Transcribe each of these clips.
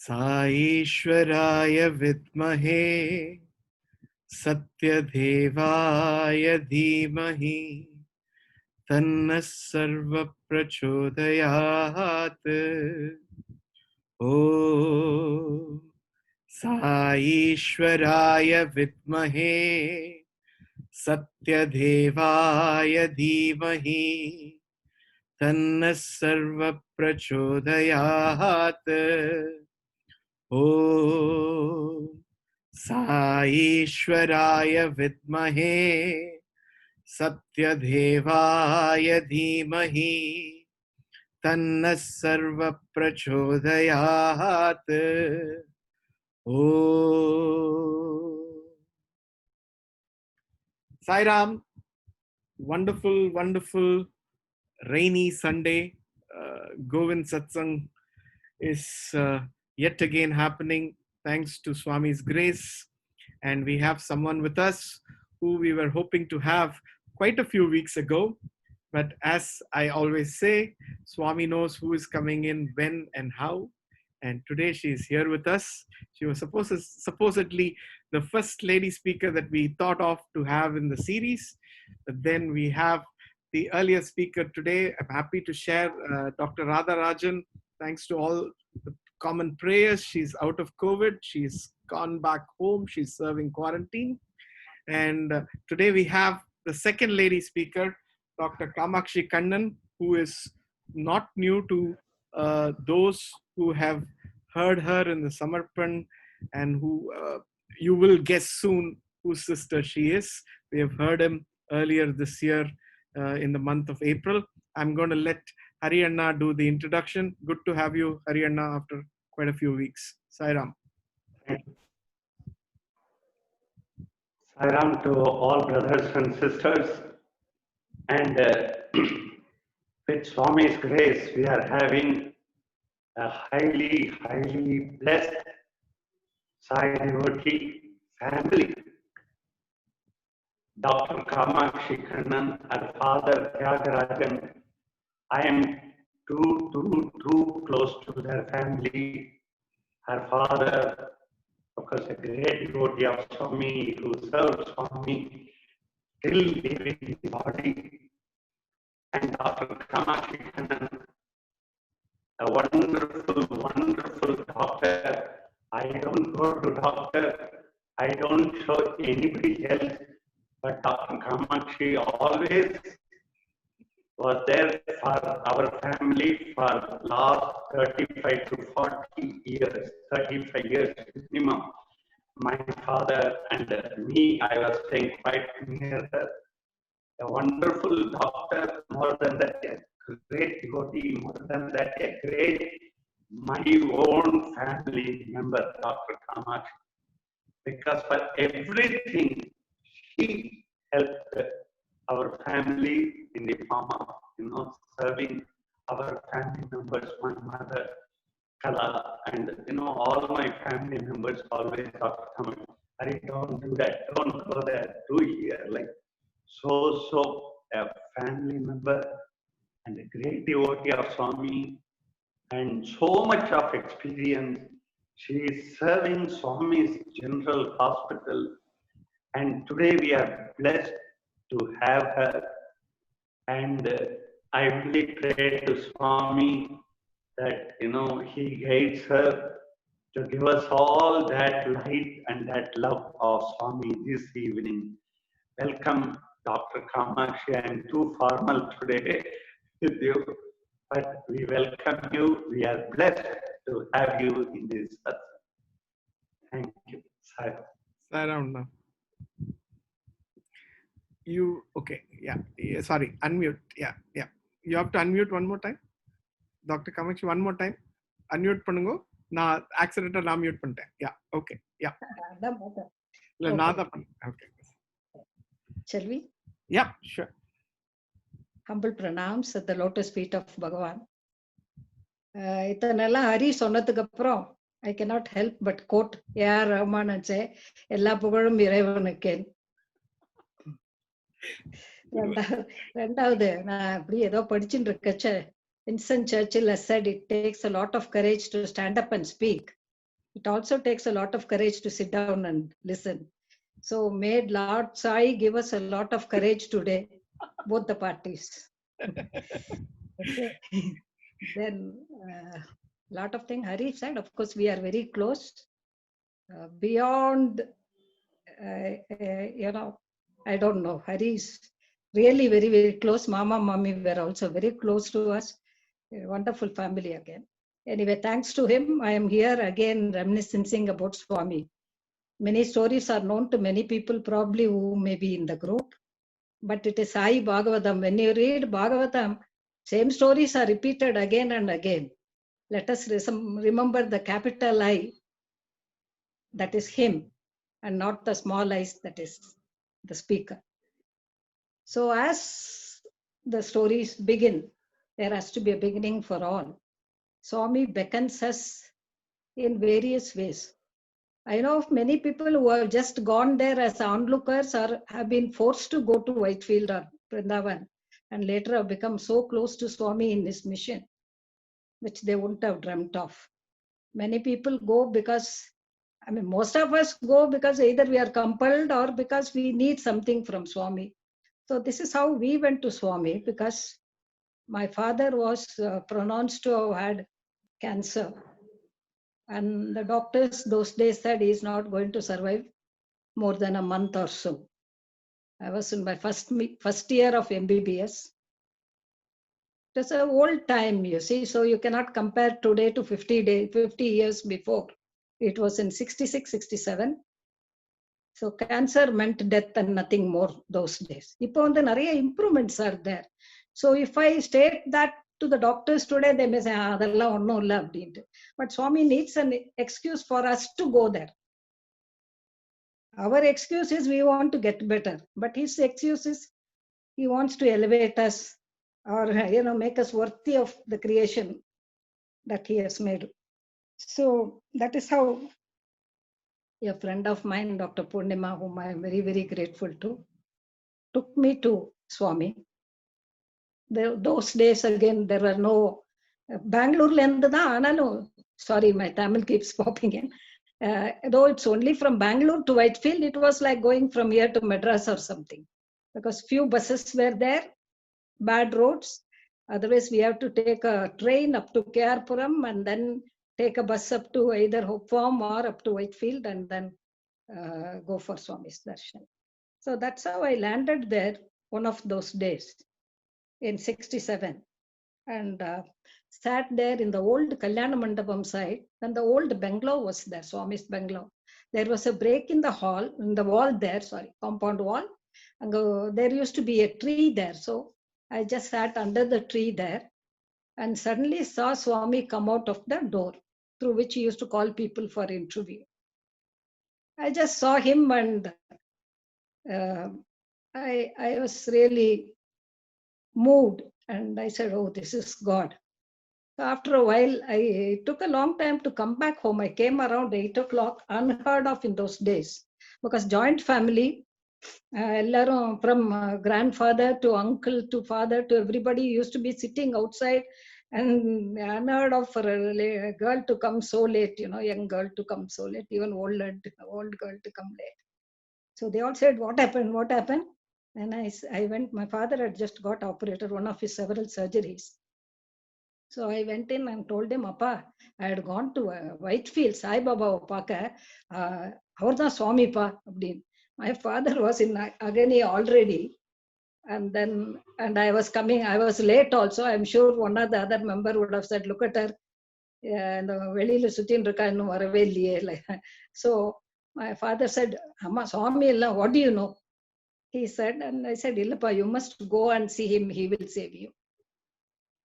साईश्वराय विद्महे सत्यदेवाय धीमहि तन्नः सर्वः प्रचोदयात्। ॐ साईश्वराय विद्महे सत्यदेवाय धीमहि तन्नः सर्वः प्रचोदयात्। ॐ साईश्वराय विद्महे सत्यदेवाय धीमहि तन्नः सर्वः प्रचोदयात्। ॐ Sai Ram, wonderful rainy Sunday. Govind Satsangh is yet again happening thanks to Swami's grace. And we have someone with us who we were hoping to have quite a few weeks ago. But as I always say, Swami knows who is coming in, when and how. And today she is here with us. She was supposedly the first lady speaker that we thought of to have in the series. But then we have the earlier speaker today. I'm happy to share Dr. Radha Rajan. Thanks to all the common prayers. She's out of COVID. She's gone back home. She's serving quarantine. And today we have the second lady speaker, Dr. Kamakshi Kannan, who is not new to those who have heard her in the Samarpan and who you will guess soon whose sister she is. We have heard him earlier this year in the month of April. I'm going to let Hari Anna do the introduction. Good to have you, Hari Anna, after quite a few weeks. Sai Ram. Sai Ram to all brothers and sisters. And with Swami's grace, we are having a highly blessed Sai devotee family. Dr. Kamakshi Kannan, her father Tyagarajan. I am too close to their family. Her father, of course, a great devotee of Swami, who served Swami till leaving the body. And Dr. Kamakshi Kannan, a wonderful doctor. I don't go to doctor. I don't show anybody else. But Dr. Kamakshi always was there for our family for last 35 to 40 years, 35 years minimum. My father and me, I was staying quite near her. A wonderful doctor, more than that, a great devotee, more than that, a great, my own family member, Dr. Kamakshi. Because for everything, she helped our family in the form of, serving our family members, my mother, Kala, and, all my family members always Dr. Kamakshi, Hari, don't do that, don't go there, do here, like, so a family member and a great devotee of Swami and so much of experience. She is serving Swami's General Hospital, and today we are blessed to have her. And I really pray to Swami that, he guides her to give us all that light and that love of Swami this evening. Welcome, Dr. Kamakshi. I am too formal today with you, but we welcome you. We are blessed to have you in this satsang. Thank you. Sai Ram now. You, okay, yeah, sorry, unmute, yeah. You have to unmute one more time. Dr. Kamakshi, one more time. Unmute பண்ணுங்க. நான் accidental mute பண்ணிட்டேன். Yeah, okay, yeah. Okay. Shall we? Yeah, sure. humble pranams at the lotus feet of Bhagawan. இதனெல்லாம் Hari சொன்னதுக்கு அப்புறம் I cannot help but quote A.R. Rahman and say, எல்லா புகழும் இறைவனுக்கே. ரெண்டாவது நான் அப்படி ஏதோ படிச்சுட்டு இருக்கச்ச Winston Churchill has said it takes a lot of courage to stand up and speak. It also takes a lot of courage to sit down and listen. So may Lord Sai give us a lot of courage today, both the parties. Okay. Then lot of things Hari said. Of course, we are very close. Beyond, I don't know. Hari is really very, very close. Mama, mommy were also very close to us. A wonderful family again. Anyway, thanks to him, I am here again reminiscing about Swami. Many stories are known to many people, probably who may be in the group. But it is Sai Bhagavatam. When you read Bhagavatam, same stories are repeated again and again. Let us remember the capital I, that is him, and not the small I, that is the speaker. So as the stories begin, there has to be a beginning for all. Swami beckons us in various ways. I know of many people who have just gone there as onlookers or have been forced to go to Whitefield or Vrindavan and later have become so close to Swami in his mission, which they wouldn't have dreamt of. Many people go because, most of us go because either we are compelled or because we need something from Swami. So this is how we went to Swami, because my father was pronounced to have had cancer. And the doctors those days said he is not going to survive more than a month or so. I was in my first year of MBBS. It was an old time, you see, so you cannot compare today to 50 years before. It was in 66, 67. So cancer meant death and nothing more those days. Now the improvements are there. So if I state that to the doctors today, they may say, but Swami needs an excuse for us to go there. Our excuse is we want to get better, but his excuse is he wants to elevate us or make us worthy of the creation that he has made. So that is how a friend of mine, Dr. Purnima, whom I am very, very grateful to, took me to Swami. Those days, again, there were no Bangalore. Sorry, my Tamil keeps popping in. Though it's only from Bangalore to Whitefield, it was like going from here to Madras or something, because few buses were there, bad roads. Otherwise, we have to take a train up to Kayarpuram and then take a bus up to either Hope Farm or up to Whitefield and then go for Swami's darshan. So that's how I landed there one of those days in 67 and sat there in the old Kalyana Mandapam side, and the old bungalow was there, Swami's bungalow. There was a break in the wall there, compound wall. And there used to be a tree there. So I just sat under the tree there and suddenly saw Swami come out of the door through which he used to call people for interview. I just saw him and I was really moved, and I said, oh, this is God. So after a while, it took a long time to come back home. I came around 8 o'clock, unheard of in those days, because joint family, from grandfather to uncle to father to everybody used to be sitting outside, and unheard of for a girl to come so late, young girl to come so late, even old girl to come late. So they all said, what happened? What happened? And I went, my father had just got operated, one of his several surgeries. So I went in and told him, Appa, I had gone to Whitefield, Sai Baba Paka, Avartha Swami Pa. My father was in agony already. And I was coming, I was late also. I'm sure one of the other member would have said, look at her. So my father said, Amma, Swami, what do you know? He said, and I said, Illappa, you must go and see him, he will save you.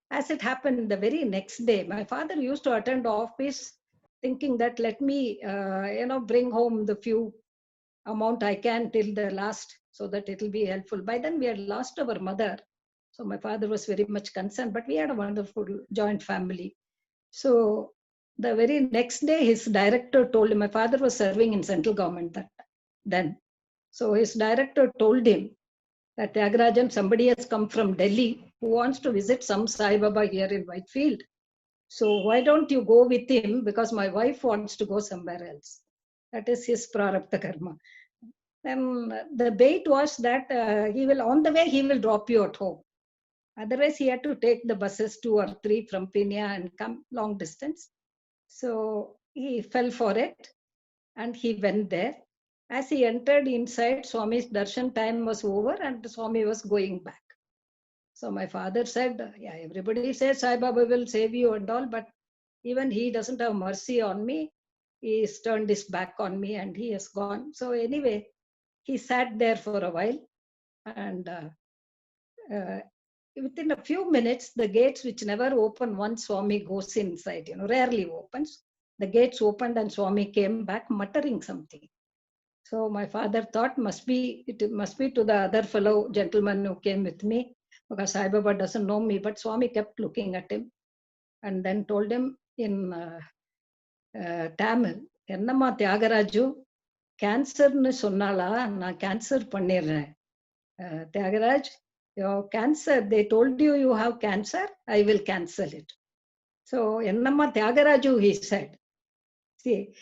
As it happened, the very next day, my father used to attend office thinking that let me, bring home the few amount I can till the last so that it will be helpful. By then we had lost our mother. So my father was very much concerned, but we had a wonderful joint family. So the very next day, his director told him, my father was serving in central government then. So his director told him that Tyagarajan, somebody has come from Delhi who wants to visit some Sai Baba here in Whitefield. So why don't you go with him? Because my wife wants to go somewhere else. That is his prarabdha karma. Then the bait was that on the way, he will drop you at home. Otherwise, he had to take the buses 2 or 3 from Pinya and come long distance. So he fell for it and he went there. As he entered inside, Swami's darshan time was over and Swami was going back. So my father said, yeah, everybody says Sai Baba will save you and all, but even he doesn't have mercy on me. He's turned his back on me and he has gone. So anyway, he sat there for a while and within a few minutes, the gates which never open once Swami goes inside, rarely opens. The gates opened and Swami came back muttering something. So my father thought it must be to the other fellow gentleman who came with me, because Sai Baba doesn't know me. But Swami kept looking at him and then told him in Tamil, Ennamma Tyagaraja, cancernu sonnala, na cancer pannirren. Tyagaraj, your cancer, they told you have cancer, I will cancel it. So, Ennamma Tyagaraju, he said. See,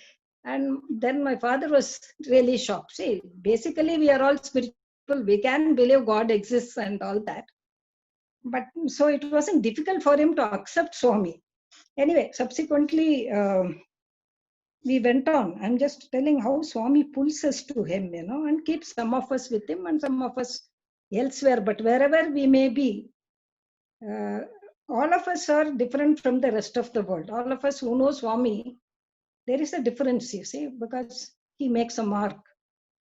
and then my father was really shocked. See, basically we are all spiritual, we can believe God exists and all that. But so it wasn't difficult for him to accept Swami. Anyway, subsequently, we went on. I'm just telling how Swami pulls us to him, and keeps some of us with him and some of us elsewhere. But wherever we may be, all of us are different from the rest of the world. All of us who know Swami, there is a difference, you see, because he makes a mark.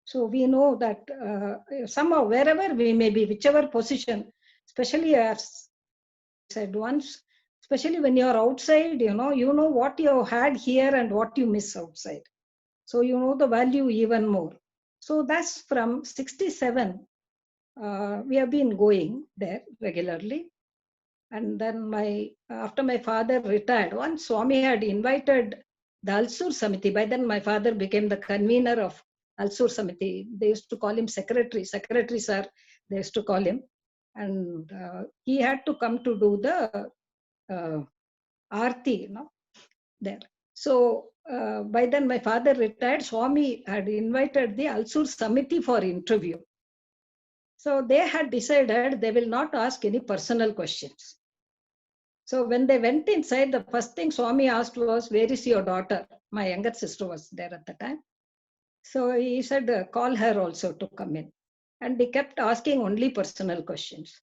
So we know that somehow, wherever we may be, whichever position, especially as I said once, especially when you're outside, you know what you had here and what you miss outside. So you know the value even more. So that's from 67. We have been going there regularly. And then after my father retired, once Swami had invited the Alsur Samiti. By then my father became the convener of Alsur Samiti. They used to call him secretary. Secretary sir, they used to call him. And he had to come to do the Aarti, there. So by then my father retired. Swami had invited the Alsur Samiti for interview. So they had decided they will not ask any personal questions. So when they went inside, the first thing Swami asked was, where is your daughter? My younger sister was there at the time. So he said, call her also to come in. And he kept asking only personal questions.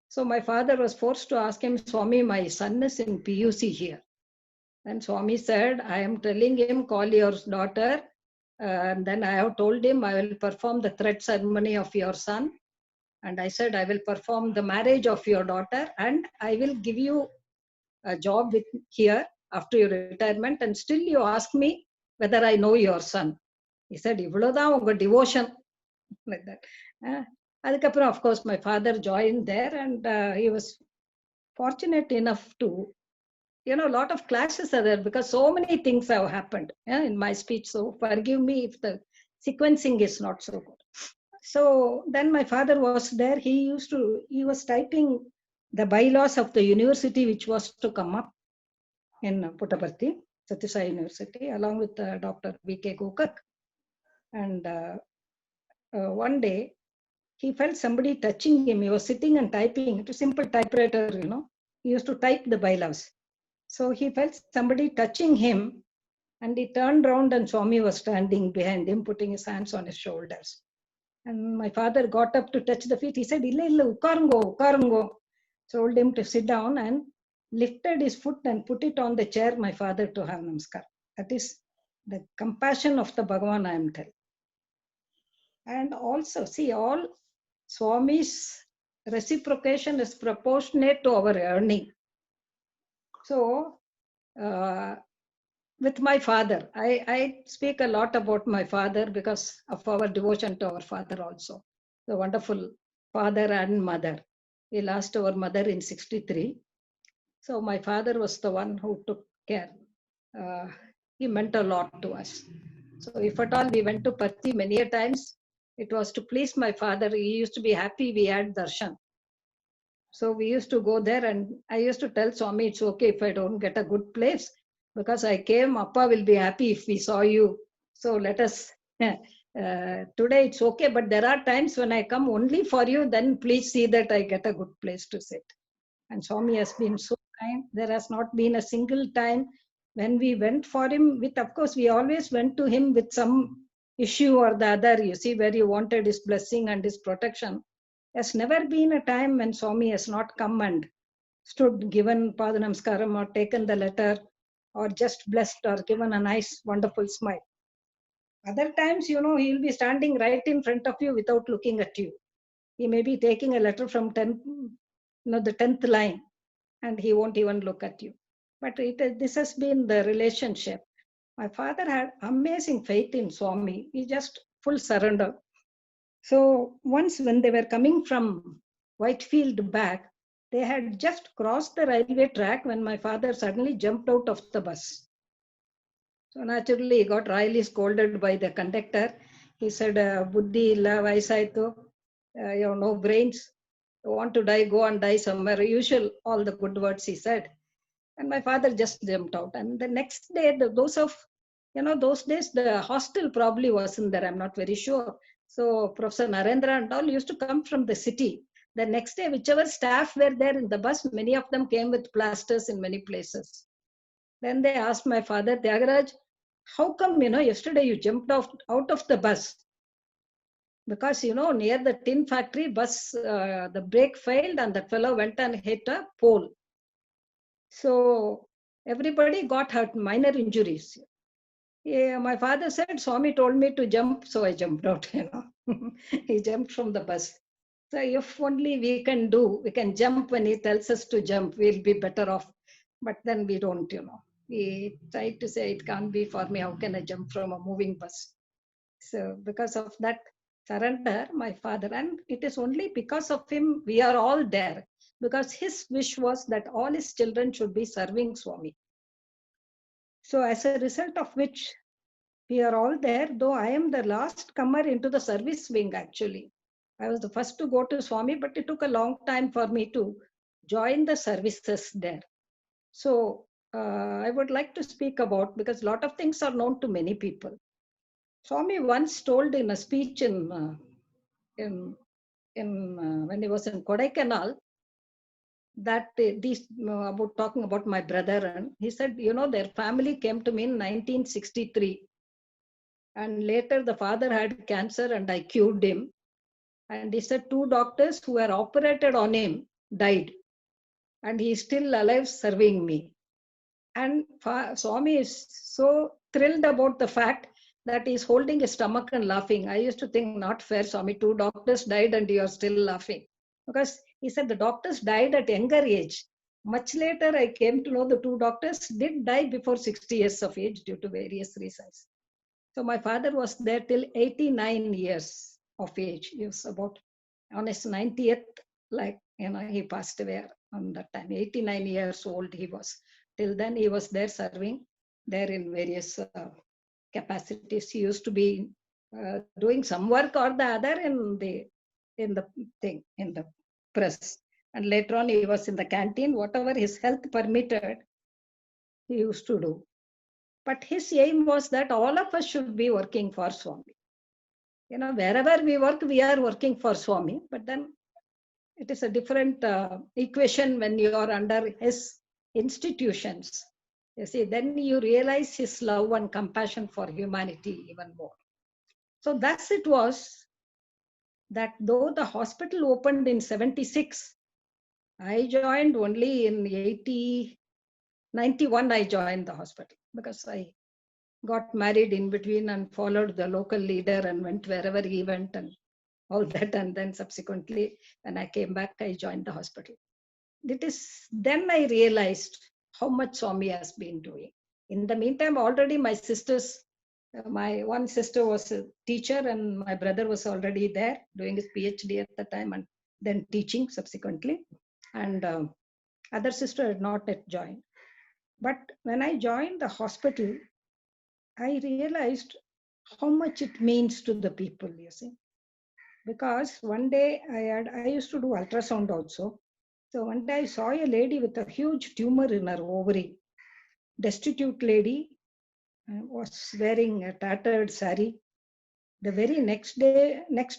So my father was forced to ask him, Swami, my son is in PUC here. And Swami said, I am telling him, call your daughter. And then I have told him, I will perform the thread ceremony of your son. And I said, I will perform the marriage of your daughter. And I will give you a job here after your retirement. And still you ask me whether I know your son. He said, Ivloda unga devotion. Like that. Adukapra, of course, my father joined there. And he was fortunate enough to, a lot of clashes are there because so many things have happened in my speech. So forgive me if the sequencing is not so good. So then my father was there. He was typing the bylaws of the university which was to come up in Puttaparthi, Sathya Sai University, along with Dr. V.K. Gokak. And one day, he felt somebody touching him. He was sitting and typing. It was a simple typewriter, He used to type the bylaws. So he felt somebody touching him, and he turned around and Swami was standing behind him, putting his hands on his shoulders. And my father got up to touch the feet. He said, Illa, illa, ukarungo. Told him to sit down and lifted his foot and put it on the chair, my father, to have namaskar. That is the compassion of the Bhagawan, I am telling. And also, see, all Swami's reciprocation is proportionate to our earning. So, with my father, I speak a lot about my father because of our devotion to our father also, the wonderful father and mother. We lost our mother in 63. So my father was the one who took care. Uh, he meant a lot to us. So if at all we went to Patti many a times, it was to please my father. He used to be happy we had darshan. So we used to go there, and I used to tell Swami, it's okay if I don't get a good place, because I came, Appa will be happy if we saw you. So let us, today it's okay, but there are times when I come only for you, then please see that I get a good place to sit. And Swami has been so kind. There has not been a single time when we went for him with, of course, we always went to him with some issue or the other, you see, where he wanted his blessing and his protection. There's never been a time when Swami has not come and stood, given Padanamaskaram or taken the letter or just blessed or given a nice, wonderful smile. Other times, he'll be standing right in front of you without looking at you. He may be taking a letter from the 10th line, and he won't even look at you. But this has been the relationship. My father had amazing faith in Swami. He just full surrender. So once when they were coming from Whitefield back, they had just crossed the railway track when my father suddenly jumped out of the bus. So naturally, he got royally scolded by the conductor. He said, Buddhi illa vaisaitu, you have no brains. You want to die, go and die somewhere. Usual, all the good words he said. And my father just jumped out. And the next day, those days, the hostel probably wasn't there. I'm not very sure. So Professor Narendra and all used to come from the city. The next day, whichever staff were there in the bus, many of them came with plasters in many places. Then they asked my father, Tyagaraj, how come, yesterday you jumped out of the bus? Because, near the tin factory, the brake failed and that fellow went and hit a pole. So everybody got hurt, minor injuries. Yeah, my father said, Swami told me to jump, so I jumped out, He jumped from the bus. So if only we can jump when he tells us to jump, we'll be better off. But then we don't, We try to say it can't be for me. How can I jump from a moving bus? So because of that surrender, my father, and it is only because of him we are all there. Because his wish was that all his children should be serving Swami. So as a result of which, we are all there, though I am the last comer into the service wing actually. I was the first to go to Swami, but it took a long time for me to join the services there. So I would like to speak about, because a lot of things are known to many people. Swami once told in a speech when he was in Kodaikanal, that about talking about my brother, and he said, their family came to me in 1963. And later the father had cancer and I cured him. And he said 2 doctors who were operated on him died. And he is still alive serving me. And Swami is so thrilled about the fact that he is holding his stomach and laughing. I used to think, not fair, Swami, 2 doctors died and you are still laughing. Because he said the doctors died at younger age. Much later, I came to know the 2 doctors did die before 60 years of age due to various reasons. So my father was there till 89 years of age. He was about on his 90th, he passed away on that time. 89 years old he was. Till then he was there serving there in various capacities. He used to be doing some work or the other in the press. And later on he was in the canteen. Whatever his health permitted, he used to do. But his aim was that all of us should be working for Swami. Wherever we work, we are working for Swami. But then it is a different equation when you are under his institutions. You see, then you realize his love and compassion for humanity even more. So thus it was that though the hospital opened in 76, I joined only in 91, I joined the hospital because I got married in between and followed the local leader and went wherever he went and all that. And then subsequently, when I came back, I joined the hospital. It is then I realized how much Swami has been doing. In the meantime, already my sisters, my one sister was a teacher and my brother was already there doing his PhD at the time. And then teaching subsequently. And other sister had not yet joined. But when I joined the hospital, I realized how much it means to the people, you see. Because one day I used to do ultrasound also. So one day I saw a lady with a huge tumor in her ovary. Destitute lady, was wearing a tattered sari. The very next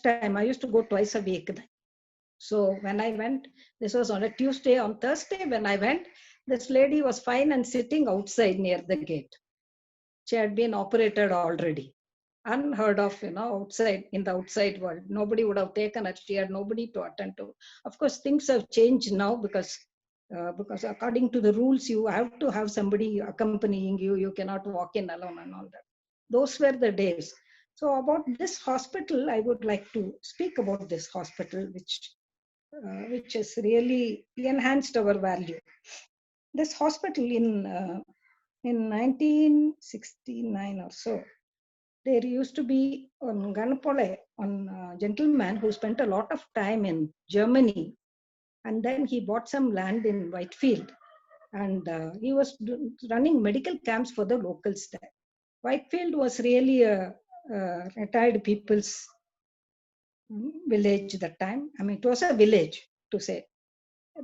time, I used to go twice a week. So when I went, this was on a Tuesday. On Thursday, when I went, this lady was fine and sitting outside near the gate. She had been operated already. Unheard of, outside, in the outside world. Nobody would have taken her. She had nobody to attend to. Of course, things have changed now because according to the rules, you have to have somebody accompanying you. You cannot walk in alone and all that. Those were the days. So about this hospital, I would like to speak about this hospital, which has really enhanced our value. This hospital in 1969 or so, there used to be on Ganapole, a gentleman who spent a lot of time in Germany, and then he bought some land in Whitefield, and he was running medical camps for the locals there. Whitefield was really a retired people's village that time. I mean, it was a village, to say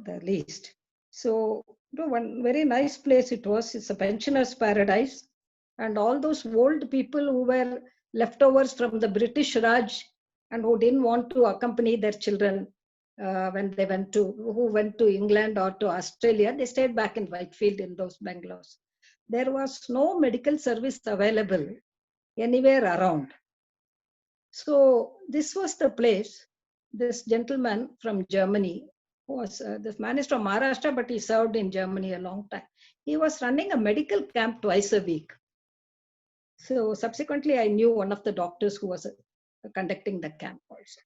the least. So, one very nice place it was. It's a pensioner's paradise. And all those old people who were leftovers from the British Raj and who didn't want to accompany their children when they who went to England or to Australia, they stayed back in Whitefield in those bungalows. There was no medical service available anywhere around. So this was the place. This gentleman from Germany was, this man is from Maharashtra, but he served in Germany a long time. He was running a medical camp twice a week. So subsequently, I knew one of the doctors who was conducting the camp also.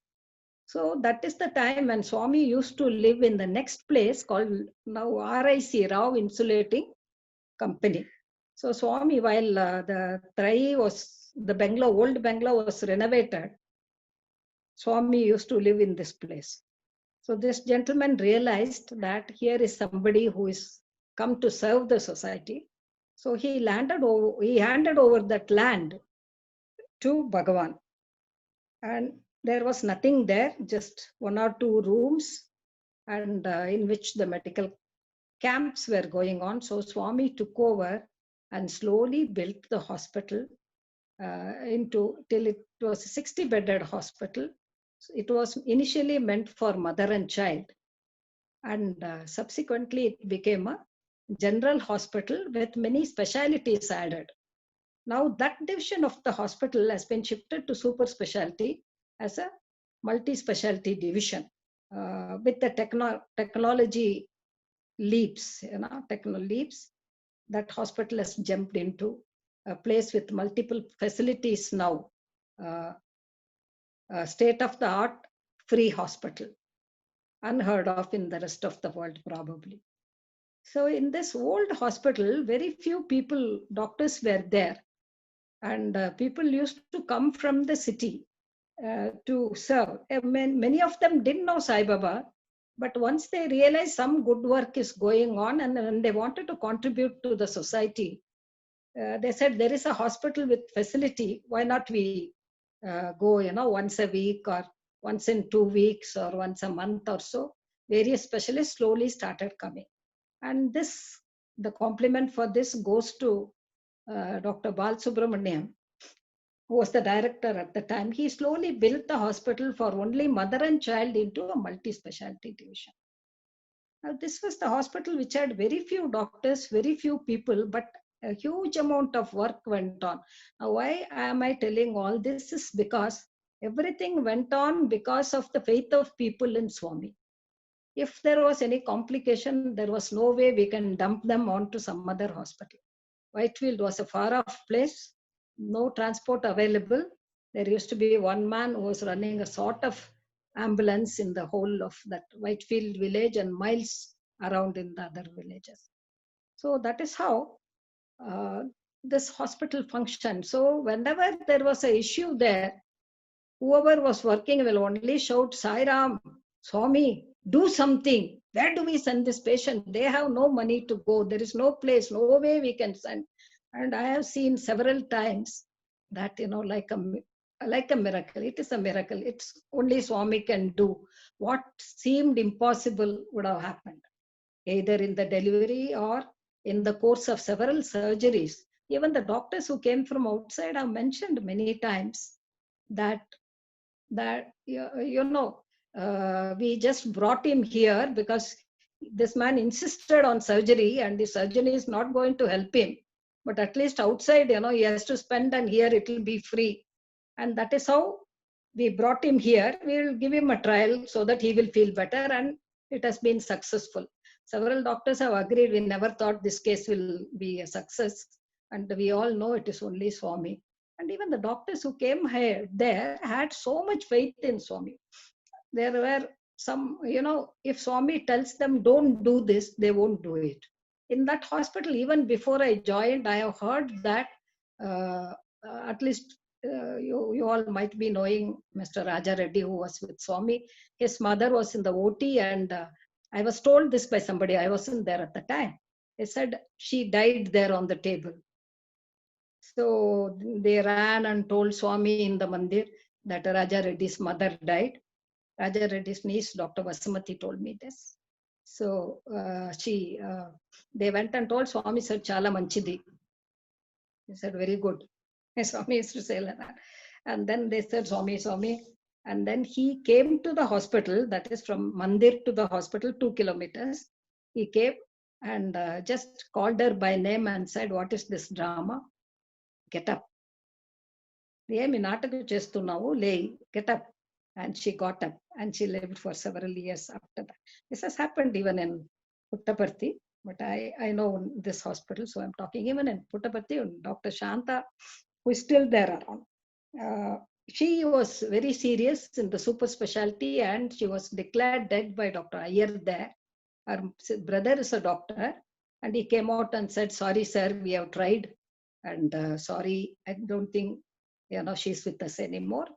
So that is the time when Swami used to live in the next place called now RIC, Rao Insulating Company. So Swami, while the old Bangalore was renovated, Swami used to live in this place. So this gentleman realized that here is somebody who is come to serve the society. So he handed over that land to Bhagawan. And there was nothing there, just 1 or 2 rooms, and in which the medical camps were going on. So Swami took over and slowly built the hospital till it was a 60-bedded hospital. So it was initially meant for mother and child, and subsequently it became a general hospital with many specialities added. Now that division of the hospital has been shifted to super specialty as a multi-specialty division with the technology leaps, that hospital has jumped into a place with multiple facilities now, state-of-the-art free hospital, unheard of in the rest of the world probably. So in this old hospital, very few doctors were there, and people used to come from the city to serve. Many of them didn't know Sai Baba, but once they realized some good work is going on and when they wanted to contribute to the society, they said there is a hospital with facility, why not we go, once a week or once in 2 weeks or once a month or so. Various specialists slowly started coming. And the compliment for this goes to Dr. Bal Subramaniam, who was the director at the time. He slowly built the hospital for only mother and child into a multi-specialty division. Now, this was the hospital which had very few doctors, very few people, but a huge amount of work went on. Now, why am I telling all this? Is because everything went on because of the faith of people in Swami. If there was any complication, there was no way we can dump them onto some other hospital. Whitefield was a far-off place, no transport available. There used to be one man who was running a sort of ambulance in the whole of that Whitefield village and miles around in the other villages. So that is how this hospital functioned. So whenever there was an issue there, whoever was working will only shout Sai Ram, Swami, do something. Where do we send this patient? They have no money to go. There is no place, no way we can send. And I have seen several times that, like a miracle. It is a miracle. It's only Swami can do. What seemed impossible would have happened, either in the delivery or in the course of several surgeries. Even the doctors who came from outside have mentioned many times that we just brought him here because this man insisted on surgery, and the surgeon is not going to help him. But at least outside, he has to spend, and here it will be free. And that is how we brought him here. We will give him a trial so that he will feel better, and it has been successful. Several doctors have agreed. We never thought this case will be a success, and we all know it is only Swami. And even the doctors who came here there had so much faith in Swami. There were some, if Swami tells them don't do this, they won't do it. In that hospital, even before I joined, I have heard that at least you all might be knowing Mr. Raja Reddy, who was with Swami. His mother was in the OT, and I was told this by somebody. I wasn't there at the time. They said she died there on the table. So they ran and told Swami in the mandir that Raja Reddy's mother died. Raja Reddy's niece, Dr. Vasamati, told me this. So they went and told Swami, said, Chala manchidi. He said, very good. Swami used to say like that. And then they said, Swami. And then he came to the hospital, that is from Mandir to the hospital, 2 kilometers. He came and just called her by name and said, what is this drama? Get up. Get up. And she got up and she lived for several years after that. This has happened even in Puttaparthi, but I know this hospital, so I'm talking even in Puttaparthi, Dr. Shanta, who is still there around. She was very serious in the super specialty, and she was declared dead by Dr. Iyer there. Her brother is a doctor, and he came out and said, sorry, sir, we have tried. And sorry, I don't think, she's with us anymore.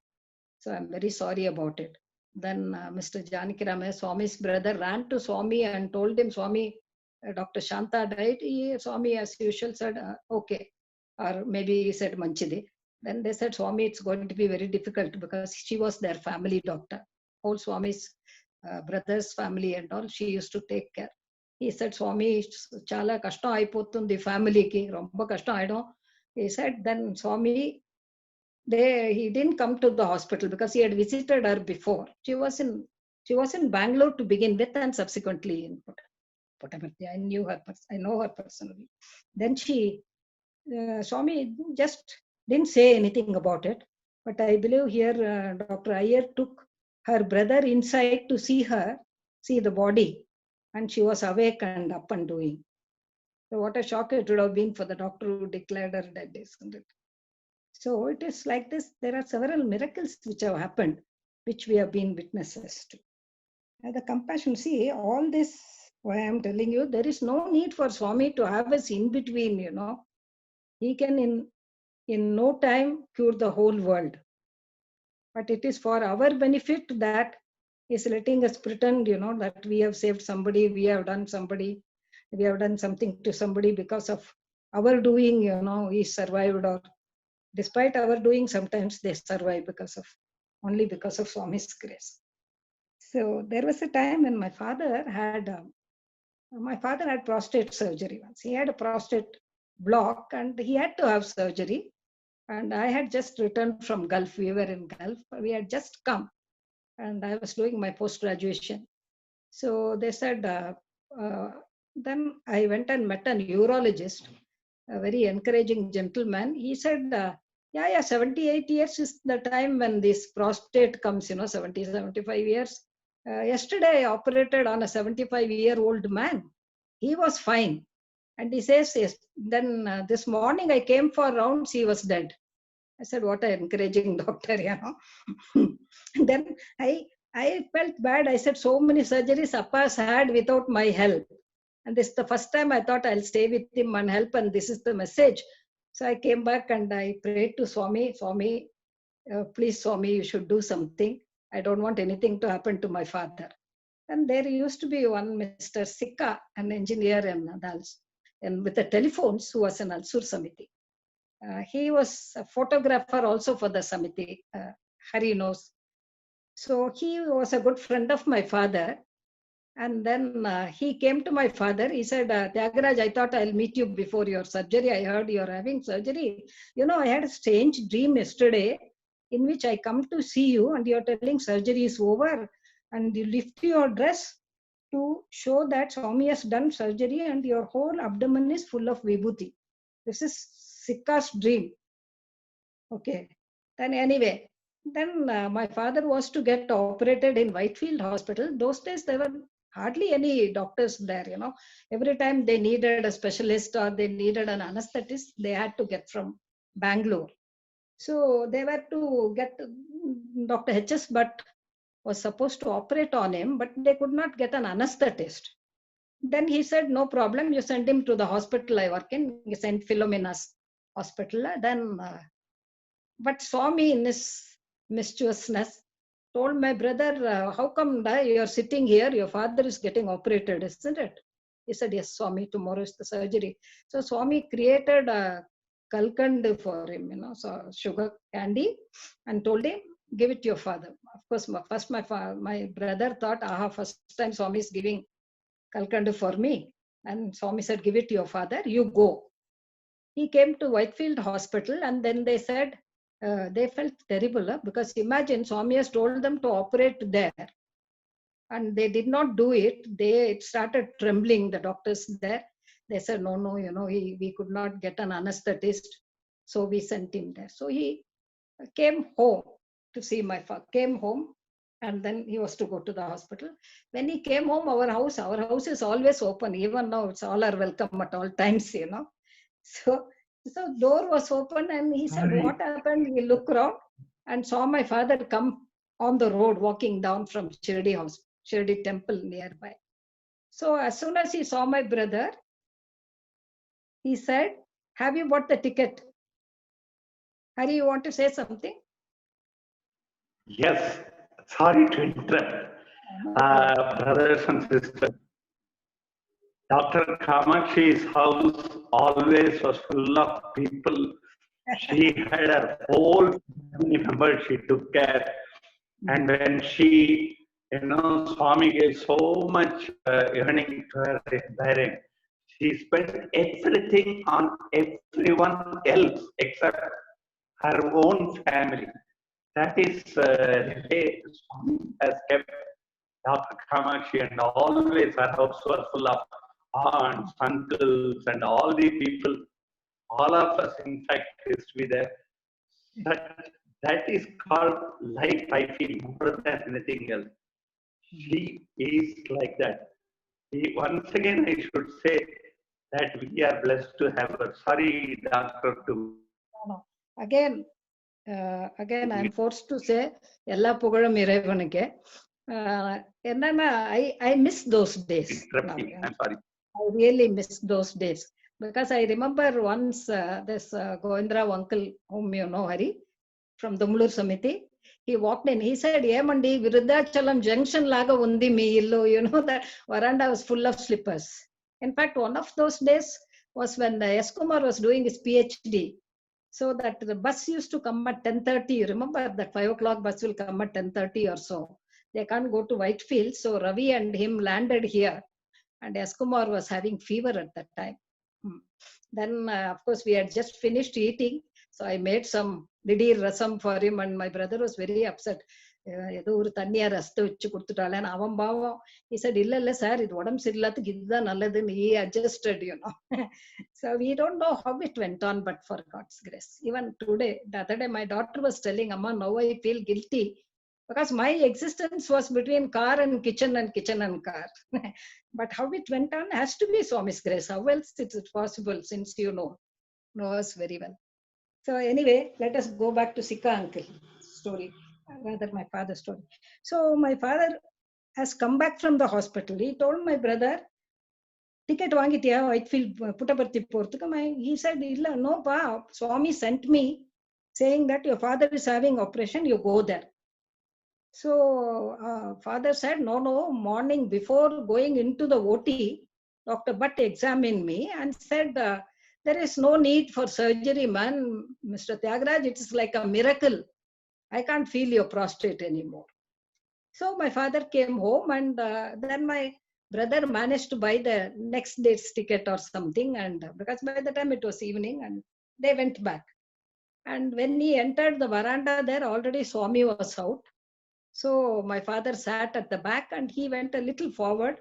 So I'm very sorry about it. Then Mr. Janaki Ramaya, Swami's brother, ran to Swami and told him, Swami, Dr. Shanta died. Swami, as usual, said, okay. Or maybe he said, Manchidi. Then they said, Swami, it's going to be very difficult because she was their family doctor. Whole Swami's brother's family and all, she used to take care. He said, Swami, chala kashtam aipotundi family ki, romba kashtam aido. He said, then Swami, he didn't come to the hospital because he had visited her before. She was in Bangalore to begin with, and subsequently in Puttaparthi. I know her personally. Then Swami just didn't say anything about it. But I believe here Dr. Iyer took her brother inside to see the body, and she was awake and up and doing. So what a shock it would have been for the doctor who declared her dead, isn't it? So it is like this. There are several miracles which have happened, which we have been witnesses to. And the compassion, see, all this, why I am telling you, there is no need for Swami to have us in between, He can in no time cure the whole world. But it is for our benefit that he is letting us pretend, that we have saved somebody, we have done something to somebody because of our doing, he survived, or despite our doing, sometimes they survive only because of Swami's grace. So there was a time when my father had prostate surgery once. He had a prostate block and he had to have surgery. And I had just returned from Gulf. We were in Gulf. We had just come and I was doing my post-graduation. So they said, then I went and met a urologist, a very encouraging gentleman. He said, 78 years is the time when this prostate comes, 70, 75 years. Yesterday I operated on a 75-year-old man. He was fine. And he says, yes. Then this morning I came for rounds, he was dead. I said, what an encouraging doctor, Then I felt bad. I said, so many surgeries Appa's had without my help. And this is the first time I thought I'll stay with him and help, and this is the message. So I came back and I prayed to Swami, please Swami, you should do something. I don't want anything to happen to my father. And there used to be one Mr. Sikka, an engineer in Nadals, and with the telephones, who was an Alsur Samiti. He was a photographer also for the Samiti. Hari knows. So he was a good friend of my father. And then he came to my father. He said, Tyagaraj, I thought I'll meet you before your surgery. I heard you're having surgery. You know, I had a strange dream yesterday in which I come to see you and you're telling surgery is over. And you lift your dress to show that Swami has done surgery and your whole abdomen is full of vibhuti. This is Sikka's dream. Okay. Then anyway, then my father was to get operated in Whitefield Hospital. Those days there were hardly any doctors there, you know. Every time they needed a specialist or they needed an anesthetist, they had to get from Bangalore. So they were to get Dr. H.S. Bhatt was supposed to operate on him, but they could not get an anesthetist. Then he said, no problem, you send him to the hospital I work in. He sent Philomena's hospital. Then but Swami, in his mischievousness, told my brother, how come you're sitting here? Your father is getting operated, isn't it? He said, yes, Swami, tomorrow is the surgery. So Swami created a kalkand for him, you know, so sugar candy, and told him, give it to your father. Of course, first my brother thought, aha, first time Swami is giving kalkand for me. And Swami said, give it to your father, you go. He came to Whitefield Hospital and then they said, they felt terrible because imagine Swami has told them to operate there and they did not do it. They started trembling, the doctors there. They said, no, you know, we could not get an anesthetist. So we sent him there. So he came home to see my father, came home and then he was to go to the hospital. When he came home, our house is always open. Even now, it's all are welcome at all times, you know. So door was open and he said, what happened? He looked around and saw my father come on the road walking down from Shirdi house, Shirdi temple nearby. So as soon as he saw my brother, he said, have you bought the ticket? Hari, you want to say something? Yes, sorry to interrupt. Brothers and sisters, Dr. Kamakshi's house always was full of people. She had her whole family members she took care. And when she, Swami gave so much earning to her parents, she spent everything on everyone else except her own family. That is the way Swami has kept Dr. Kamakshi, and always her house was full of aunts, uncles, and all the people. All of us, in fact, used to be there. That is called life, I feel, more than anything else. She is like that. Once again, I should say that we are blessed to have her. Sorry, Doctor, to. No. Again, I'm forced to say, Ella Pugaram Irevanike. I miss those days. Now, I'm sorry. I really miss those days. Because I remember once this Govindra uncle, whom you know, Hari, from Dumulur Samiti, he walked in. He said, Yemandi, Virudachalam junction laga undi mi illu. You know, that veranda was full of slippers. In fact, one of those days was when S. Kumar was doing his PhD. So that the bus used to come at 10:30. You remember that 5 o'clock bus will come at 10:30 or so. They can't go to Whitefield. So Ravi and him landed here. And S. Kumar was having fever at that time. Then, of course, we had just finished eating. So I made some didir rasam for him and my brother was very upset. He said, illa sir, it odam sirillathu gidda nalladhu. He adjusted, you know. So we don't know how it went on, but for God's grace. Even today, the other day, my daughter was telling, Amma, now I feel guilty. Because my existence was between car and kitchen and car. But how it went on has to be Swami's grace. How else is it possible, since you know us very well. So anyway, let us go back to Sikka uncle story, rather my father's story. So my father has come back from the hospital. He told my brother, ticket vaangitiya Whitefield Puttaparthi porthukku. He said, no pa, Swami sent me saying that your father is having operation, you go there. So father said, no, morning before going into the OT, Dr. Bhatt examined me and said, there is no need for surgery, man. Mr. Tyagaraj, it is like a miracle. I can't feel your prostate anymore. So my father came home, and then my brother managed to buy the next day's ticket or something. And because by the time it was evening, and they went back. And when he entered the veranda there, already Swami was out. So my father sat at the back and he went a little forward.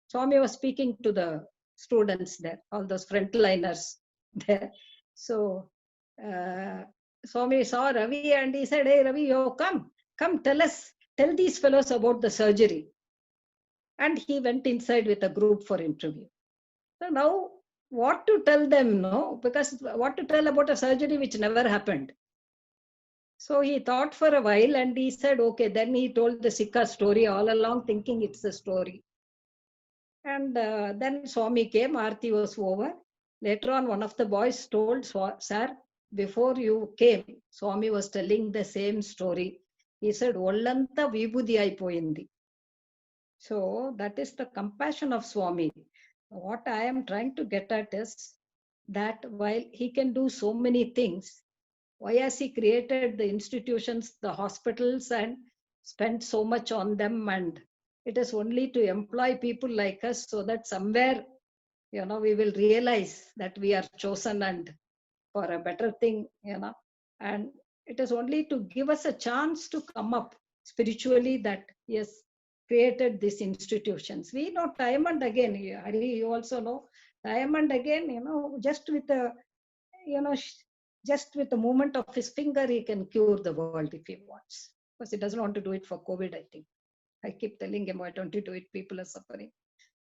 Swami was speaking to the students there, all those frontliners there. So uh, Swami saw Ravi and he said, hey Ravi, you come tell these fellows about the surgery. And he went inside with a group for interview. So now what to tell them, no? Because what to tell about a surgery which never happened. So he thought for a while and he said, okay, then he told the Sikha story all along, thinking it's a story. And then Swami came, Aarti was over. Later on, one of the boys told, sir, before you came, Swami was telling the same story. He said, Ollanta vibhudi aipoyindi. So that is the compassion of Swami. What I am trying to get at is that while he can do so many things, why has he created the institutions, the hospitals, and spent so much on them? And it is only to employ people like us so that somewhere, we will realize that we are chosen and for a better thing, and it is only to give us a chance to come up spiritually that he has created these institutions. We know time and again, Hari, you also know, time and again, just with a, you know, just with the movement of his finger, he can cure the world if he wants. Because he doesn't want to do it for COVID, I think. I keep telling him, why don't you do it? People are suffering.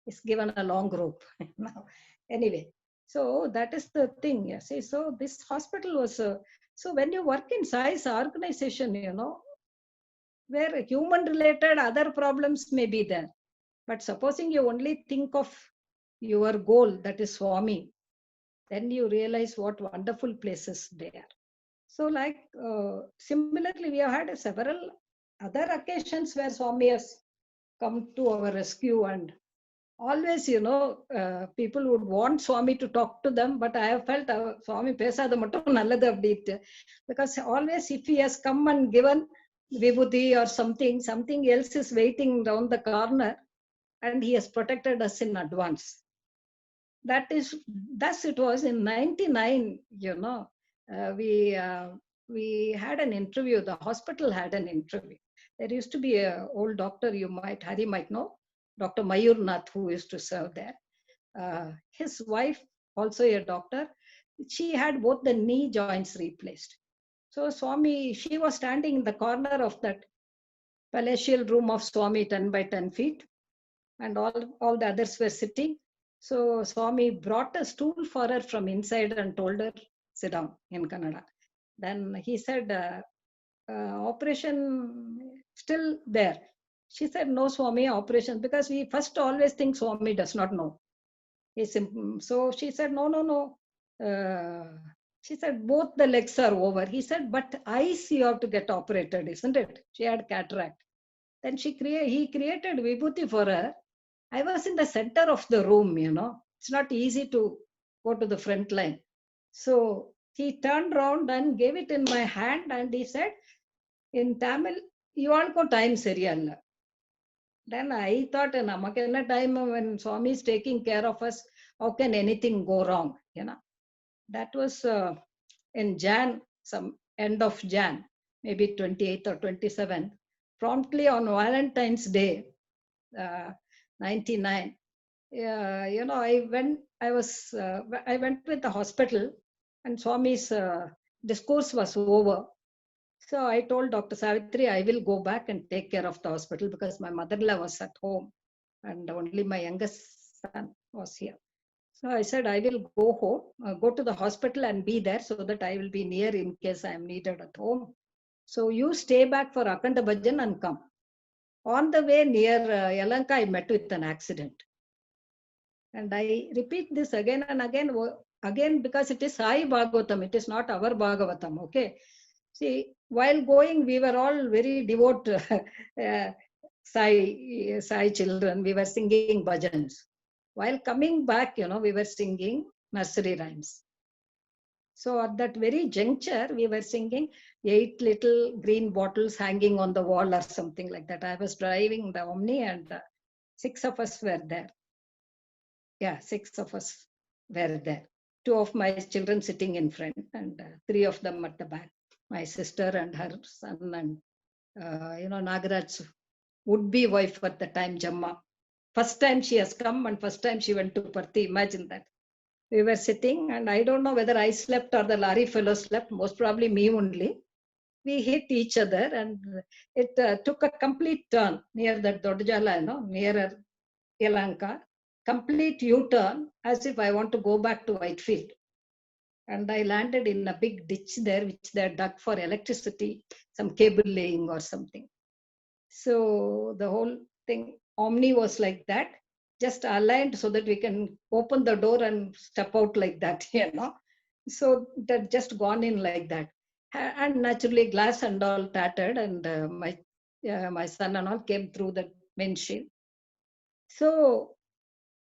He's given a long rope now. Anyway, so that is the thing. You see, so this hospital was, so when you work in size organization, where human related other problems may be there. But supposing you only think of your goal, that is Swami, then you realize what wonderful places they are. So like similarly, we have had several other occasions where Swami has come to our rescue, and always, people would want Swami to talk to them, but I have felt Swami pesada mattum nalladhu appdi, because always if he has come and given vibhuti or something else is waiting down the corner, and he has protected us in advance. Thus it was in 99, we had an interview, the hospital had an interview. There used to be an old doctor, Hari might know, Dr. Mayur Nath, who used to serve there. His wife, also a doctor, she had both the knee joints replaced. So Swami, she was standing in the corner of that palatial room of Swami, 10 by 10 feet, and all the others were sitting. So Swami brought a stool for her from inside and told her, sit down, in Kannada. Then he said, operation still there? She said, no, Swami, operation, because we first always think Swami does not know. So she said, no. She said, both the legs are over. He said, but eyes you have to get operated, isn't it? She had cataract. Then he created vibhuti for her. I was in the center of the room, It's not easy to go to the front line. So he turned around and gave it in my hand, and he said, in Tamil, you all go time seriyalla. Then I thought, namakenna time when Swami is taking care of us, how can anything go wrong? That was in Jan, some end of Jan, maybe 28th or 27th. Promptly on Valentine's Day, 99. I went with the hospital, and Swami's discourse was over. So I told Dr. Savitri, I will go back and take care of the hospital because my mother-in-law was at home and only my youngest son was here. So I said, I will go home, go to the hospital and be there so that I will be near in case I am needed at home. So you stay back for Akhanda Bhajan and come. On the way near Yalanka, I met with an accident. And I repeat this again and again because it is Sai Bhagavatam, it is not our Bhagavatam, okay? See, while going, we were all very devout Sai children. We were singing bhajans. While coming back, we were singing nursery rhymes. So at that very juncture, we were singing 8 little green bottles hanging on the wall or something like that. I was driving the Omni and 6 of us were there. Yeah, 6 of us were there. 2 of my children sitting in front and 3 of them at the back. My sister and her son and, Nagaraj's would-be wife at the time, Jamma. First time she has come and first time she went to Parthi. Imagine that. We were sitting and I don't know whether I slept or the lorry fellow slept, most probably me only. We hit each other and it took a complete turn near that Dodjala, nearer Yelanka. Complete U-turn as if I want to go back to Whitefield. And I landed in a big ditch there, which they dug for electricity, some cable laying or something. So the whole thing, Omni was like that, just aligned so that we can open the door and step out like that, So that just gone in like that. And naturally glass and all tattered and my son and all came through the windshield. So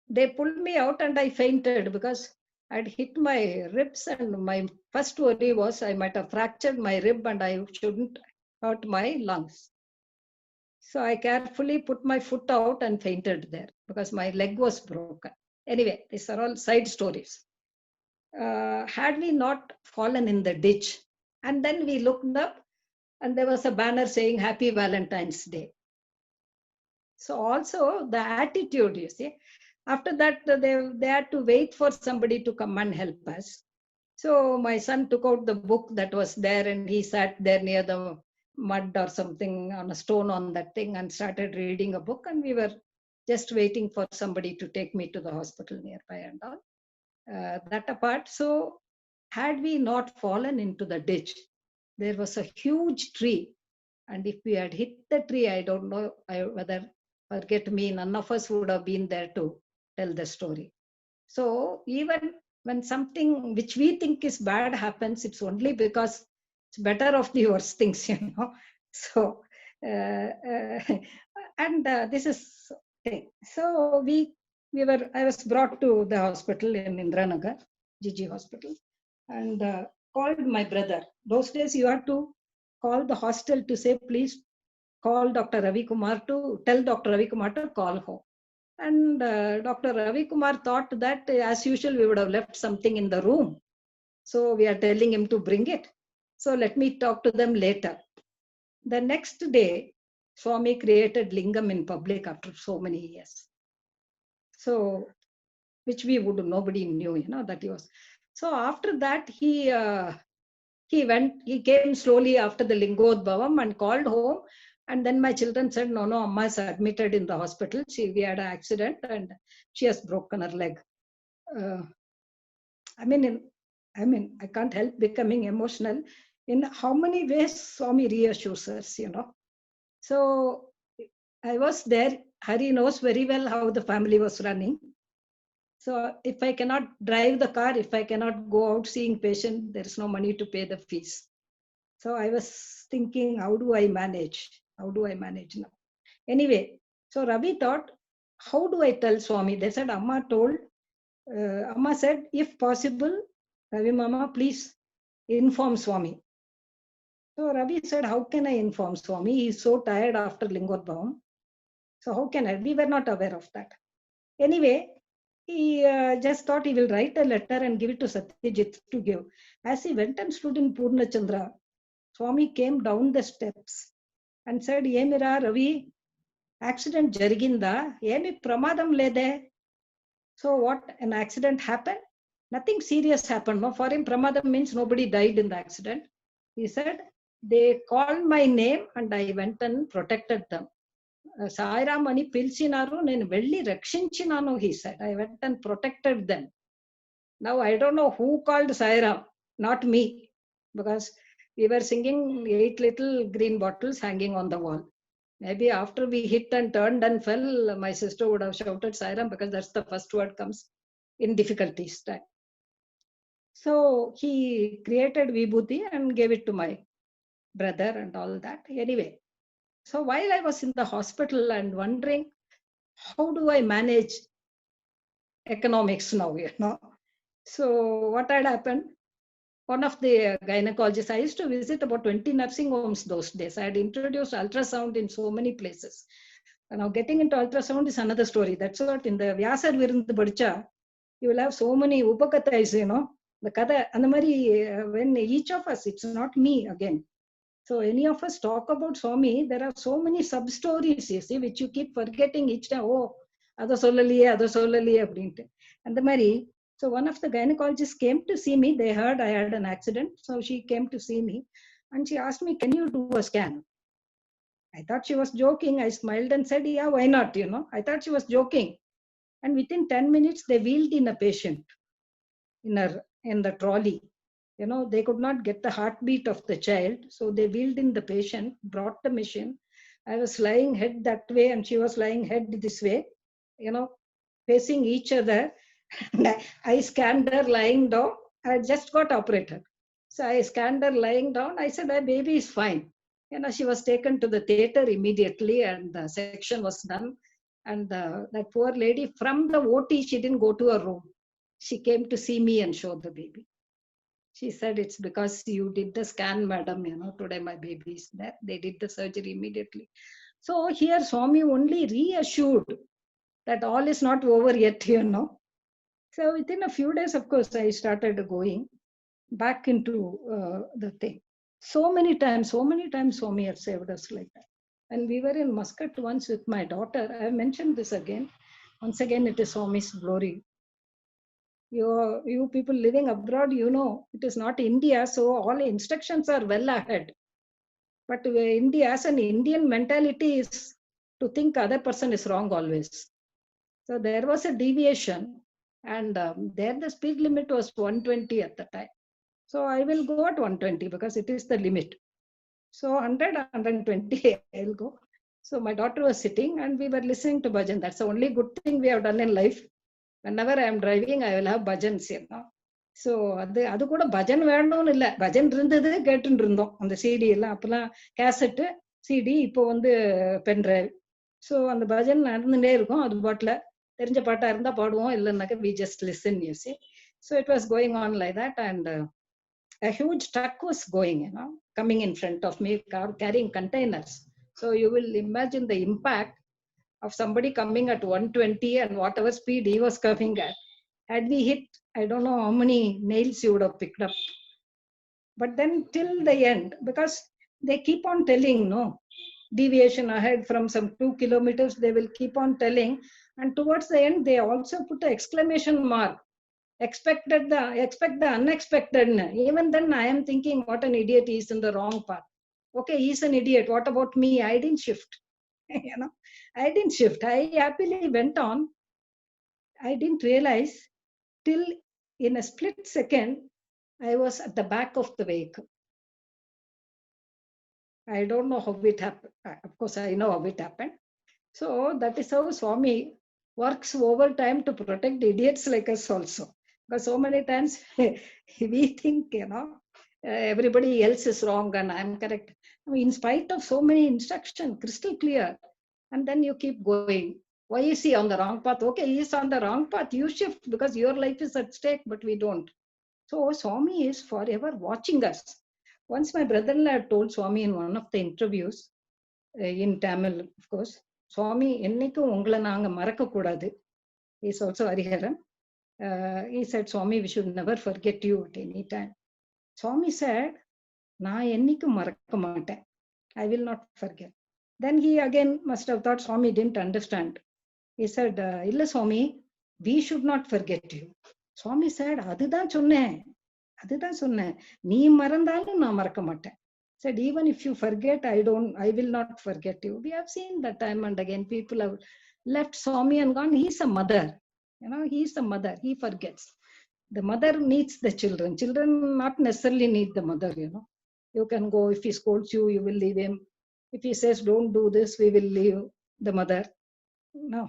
they pulled me out and I fainted because I'd hit my ribs and my first worry was I might have fractured my rib and I shouldn't hurt my lungs. So I carefully put my foot out and fainted there because my leg was broken. Anyway, these are all side stories. Had we not fallen in the ditch, and then we looked up and there was a banner saying Happy Valentine's Day. So also the attitude, you see, after that they had to wait for somebody to come and help us. So my son took out the book that was there and he sat there near the mud or something on a stone on that thing and started reading a book, and we were just waiting for somebody to take me to the hospital nearby and all. That apart, so had we not fallen into the ditch, there was a huge tree, and if we had hit the tree, I don't know whether, forget me, none of us would have been there to tell the story. So even when something which we think is bad happens, it's only because it's better of the worst things, So, and this is thing. So I was brought to the hospital in Indranagar, GG hospital, and called my brother. Those days you had to call the hostel to say, please call Dr. Ravi Kumar to tell Dr. Ravi Kumar to call home. And Dr. Ravi Kumar thought that as usual, we would have left something in the room. So we are telling him to bring it. So let me talk to them later. The next day, Swami created Lingam in public after so many years. So, which nobody knew, that he was. So after that, he came slowly after the Lingodbhavam and called home. And then my children said, no, Amma is admitted in the hospital. We had an accident and she has broken her leg. I can't help becoming emotional. In how many ways Swami reassures us, So I was there. Hari knows very well how the family was running. So if I cannot drive the car, if I cannot go out seeing patient, there is no money to pay the fees. So I was thinking, how do I manage? How do I manage now? Anyway, so Ravi thought, how do I tell Swami? They said, Amma said, if possible, Ravi Mama, please inform Swami. So Ravi said, how can I inform Swami? He's so tired after Lingodbhavam. So how can I? We were not aware of that. Anyway, he just thought he will write a letter and give it to Satyajit to give. As he went and stood in Purnachandra, Swami came down the steps and said, Yemira Ravi, accident jariginda, yemi pramadam lede. So what, an accident happened? Nothing serious happened. No, for him, pramadam means nobody died in the accident. He said, they called my name and I went and protected them. Sairam ani pilchinaru, nenu velli rakshinchinanu, he said. I went and protected them. Now I don't know who called Sairam, not me, because we were singing 8 little green bottles hanging on the wall. Maybe after we hit and turned and fell, my sister would have shouted Sairam because that's the first word comes in difficulties time. So he created Vibhuti and gave it to my brother and all that. Anyway, so while I was in the hospital and wondering, how do I manage economics now, So what had happened? One of the gynecologists, I used to visit about 20 nursing homes those days. I had introduced ultrasound in so many places. Now getting into ultrasound is another story. That's what in the Vyasar Virundu Padicha, you will have so many upakathais, the kada, when each of us, it's not me again. So any of us talk about Swami, there are so many sub-stories, you see, which you keep forgetting each time. Oh, ado sollaliye, abdinte. And the Mary, so one of the gynecologists came to see me. They heard I had an accident. So she came to see me and she asked me, can you do a scan? I thought she was joking. I smiled and said, yeah, why not? I thought she was joking. And within 10 minutes, they wheeled in a patient in the trolley. They could not get the heartbeat of the child. So they wheeled in the patient, brought the machine. I was lying head that way and she was lying head this way, facing each other. And I scanned her lying down. I just got operated. So I scanned her lying down. I said, my baby is fine. She was taken to the theater immediately and the section was done. And that poor lady from the OT, she didn't go to her room. She came to see me and show the baby. She said, it's because you did the scan, madam, today my baby is there. They did the surgery immediately. So here Swami only reassured that all is not over yet, So within a few days, of course, I started going back into the thing. So many times Swami has saved us like that. And we were in Muscat once with my daughter. I mentioned this again. Once again, it is Swami's glory. You people living abroad, it is not India, so all instructions are well ahead. But India, as an Indian mentality is to think other person is wrong always. So there was a deviation, and there the speed limit was 120 at the time. So I will go at 120 because it is the limit. So 100, 120, I'll go. So my daughter was sitting and we were listening to bhajan. That's the only good thing we have done in life. Whenever I am driving, I will have bhajans, so அது கூட பஜன் வேணும்னு இல்லை, பஜன் இருந்தது கேட்டுட்டு இருந்தோம். அந்த CD எல்லாம் அப்பெல்லாம் கேசட்டு சிடி, இப்போ பென் டிரைவ். ஸோ அந்த பஜன் நடந்துட்டே இருக்கும். அது பாட்டில் தெரிஞ்ச பாட்டா இருந்தா பாடுவோம், இல்லைன்னாக்க we just listen, you see. So it was going on like that, and a huge truck was going, coming in front of me, carrying containers. So you will imagine the impact of somebody coming at 120 and whatever speed he was coming at. Had we hit, I don't know how many nails you would have picked up. But then till the end, because they keep on telling, deviation ahead from some 2 kilometers, they will keep on telling. And towards the end, they also put an exclamation mark. Expect the unexpected. Even then, I am thinking, what an idiot, he is in the wrong path. Okay, he's an idiot. What about me? I didn't shift. I didn't shift. I happily went on. I didn't realize till in a split second, I was at the back of the vehicle. I don't know how it happened. Of course, I know how it happened. So that is how Swami works overtime to protect idiots like us also. Because so many times we think, everybody else is wrong and I am correct. In spite of so many instructions, crystal clear, and then you keep going. Why is he on the wrong path? Okay, he is on the wrong path. You shift because your life is at stake, but we don't. So Swami is forever watching us. Once my brother-in-law told Swami in one of the interviews, in Tamil, of course, Swami, ennikum ungala naanga marakka kodadu. He is also Hariharan. He said, Swami, we should never forget you at any time. Swami said, na ennikum marakka maten. I will not forget. Then he again must have thought Swami didn't understand. He said, illa Swami, we should not forget you. Swami said, அதுதான் சொன்னேன், நீ மறந்தாலும் நான் மறக்க மாட்டேன். Said, even if you forget, I will not forget you. We have seen that time and again. People have left Swami and gone. He's a mother. He's a mother. He forgets. The mother needs the children. Children not necessarily need the mother, You can go. If he scolds you, you will leave him. If he says, don't do this, we will leave the mother. No.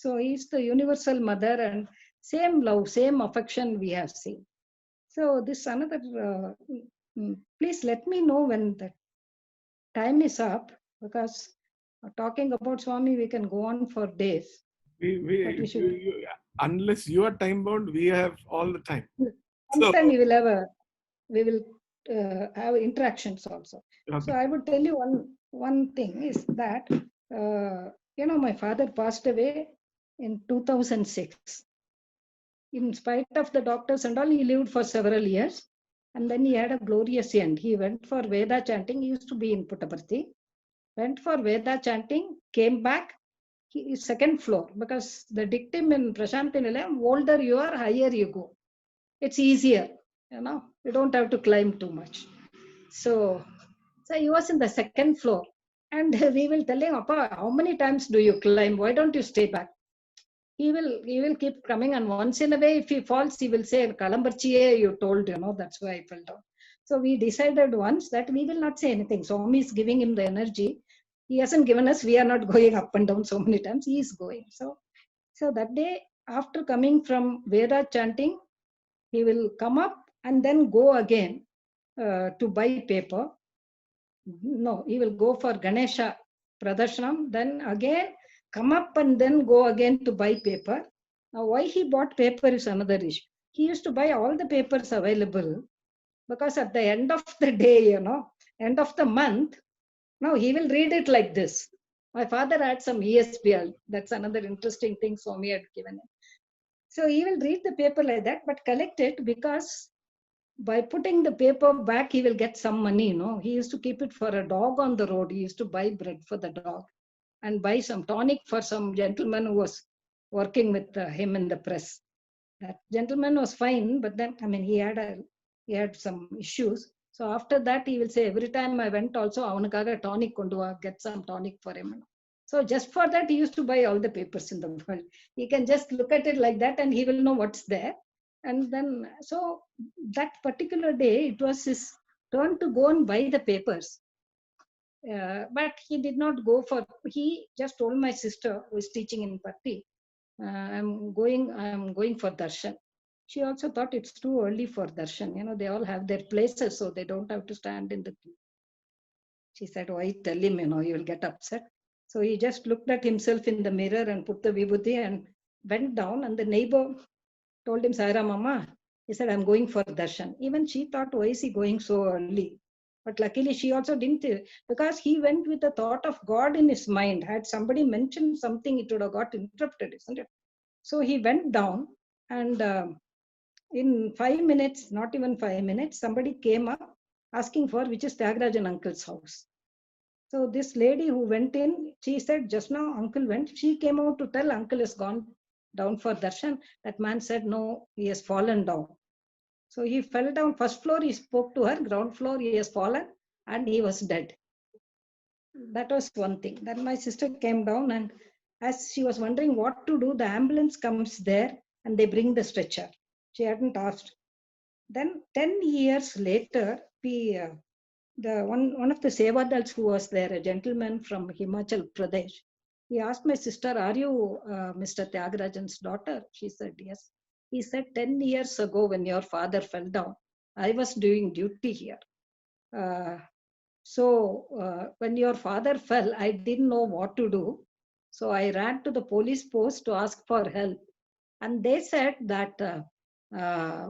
So he's the universal mother, and same love, same affection we have seen. So this another, please let me know when that time is up, because talking about Swami, we can go on for days. But we should. Unless you are time bound, we have all the time. So, Sometime we will have interactions also. okay. So I would tell you one thing is that my father passed away in 2006. In spite of the doctors and all, he lived for several years, and then he had a glorious end. He went for Veda chanting. He used to be in Puttaparthi. Went for Veda chanting, came back. He is second floor, because the dictum in Prashanti Nilayam, older you are, higher you go. It's easier, you don't have to climb too much. So he was in the second floor, and we will tell him, Appa, how many times do you climb? Why don't you stay back? He will keep coming, and once in a way, if he falls, he will say, Kalambarchiye, you told, that's why I fell down. So we decided once that we will not say anything. Swami is giving him the energy. He hasn't given us, we are not going up and down so many times. He is going. So that day, after coming from Veda chanting, he will come up and then go again to buy paper. No, he will go for Ganesha Pradarsanam, then again come up and then go again to buy paper. Now, why he bought paper is another issue. He used to buy all the papers available, because at the end of the day, end of the month, now he will read it like this. My father had some ESPL. That's another interesting thing Swami had given him. So he will read the paper like that, but collect it, because by putting the paper back, he will get some money. He used to keep it for a dog on the road. He used to buy bread for the dog and buy some tonic for some gentleman who was working with him in the press. That gentleman was fine, but then, he had some issues. So after that, he will say, every time I went also, avanakaga tonic kondu, get some tonic for him. So just for that, he used to buy all the papers in the world. He can just look at it like that, and he will know what's there. And then, so that particular day, it was his turn to go and buy the papers. But he did not go for, he just told my sister, who is teaching in Patti, I'm going for darshan. She also thought it's too early for darshan. They all have their places, so they don't have to stand in the queue. She said, why tell him, you will get upset. So he just looked at himself in the mirror and put the vibhuti and went down, and the neighbor told him, Saira Mama, he said, I'm going for darshan. Even she thought, why is he going so early? But luckily she also didn't, because he went with the thought of God in his mind. Had somebody mentioned something, it would have got interrupted, isn't it? So he went down, and in 5 minutes, not even 5 minutes, somebody came up asking for which is Tyagarajan uncle's house. So this lady who went in, she said, just now uncle went. She came out to tell uncle has gone down for darshan. That man said, no, he has fallen down. So he fell down. First floor, he spoke to her. Ground floor, he has fallen, and he was dead. That was one thing. Then my sister came down, and as she was wondering what to do, the ambulance comes there and they bring the stretcher. She hadn't asked. Then 10 years later, one of the Sevadals who was there, a gentleman from Himachal Pradesh, he asked my sister, are you Mr. Tyagarajan's daughter? She said, yes. He said, 10 years ago when your father fell down, I was doing duty here. When your father fell, I didn't know what to do. So I ran to the police post to ask for help. And they said that,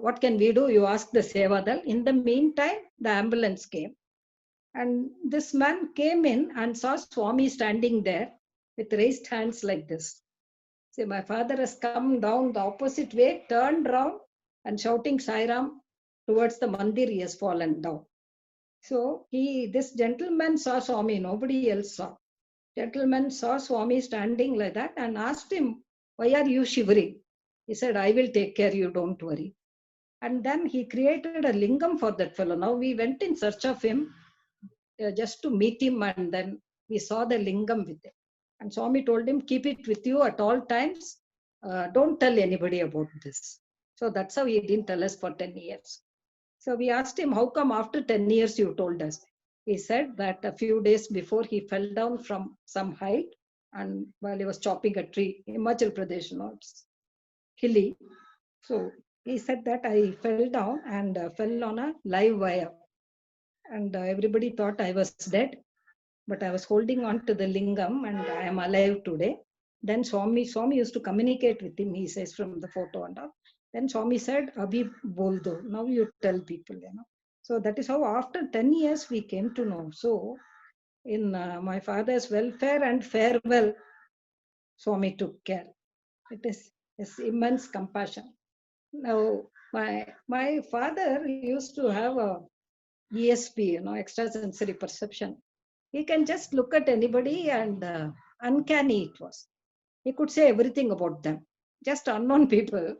what can we do? You ask the Sevadal. In the meantime, the ambulance came. And this man came in and saw Swami standing there with raised hands like this. See, my father has come down the opposite way, turned round and shouting Sairam towards the mandir, he has fallen down. So this gentleman saw Swami, nobody else saw. Gentleman saw Swami standing like that and asked him, why are you shivering? He said, I will take care, you don't worry. And then he created a lingam for that fellow. Now we went in search of him just to meet him, and then we saw the lingam with him. And Swami told him, keep it with you at all times. Don't tell anybody about this. So that's how he didn't tell us for 10 years. So we asked him, how come after 10 years you told us? He said that a few days before he fell down from some height, and while he was chopping a tree, Himachal Pradesh, it's hilly. So he said that I fell down and fell on a live wire. And everybody thought I was dead. but I was holding on to the lingam and I am alive today. Then Swami used to communicate with him, he says from the photo and all. Then Swami said, Abhi bol do, now you tell people, So that is how after 10 years we came to know. So in my father's welfare and farewell, Swami took care. It is his immense compassion. Now, my father used to have a ESP, extrasensory perception. He can just look at anybody and uncanny it was. He could say everything about them. Just unknown people,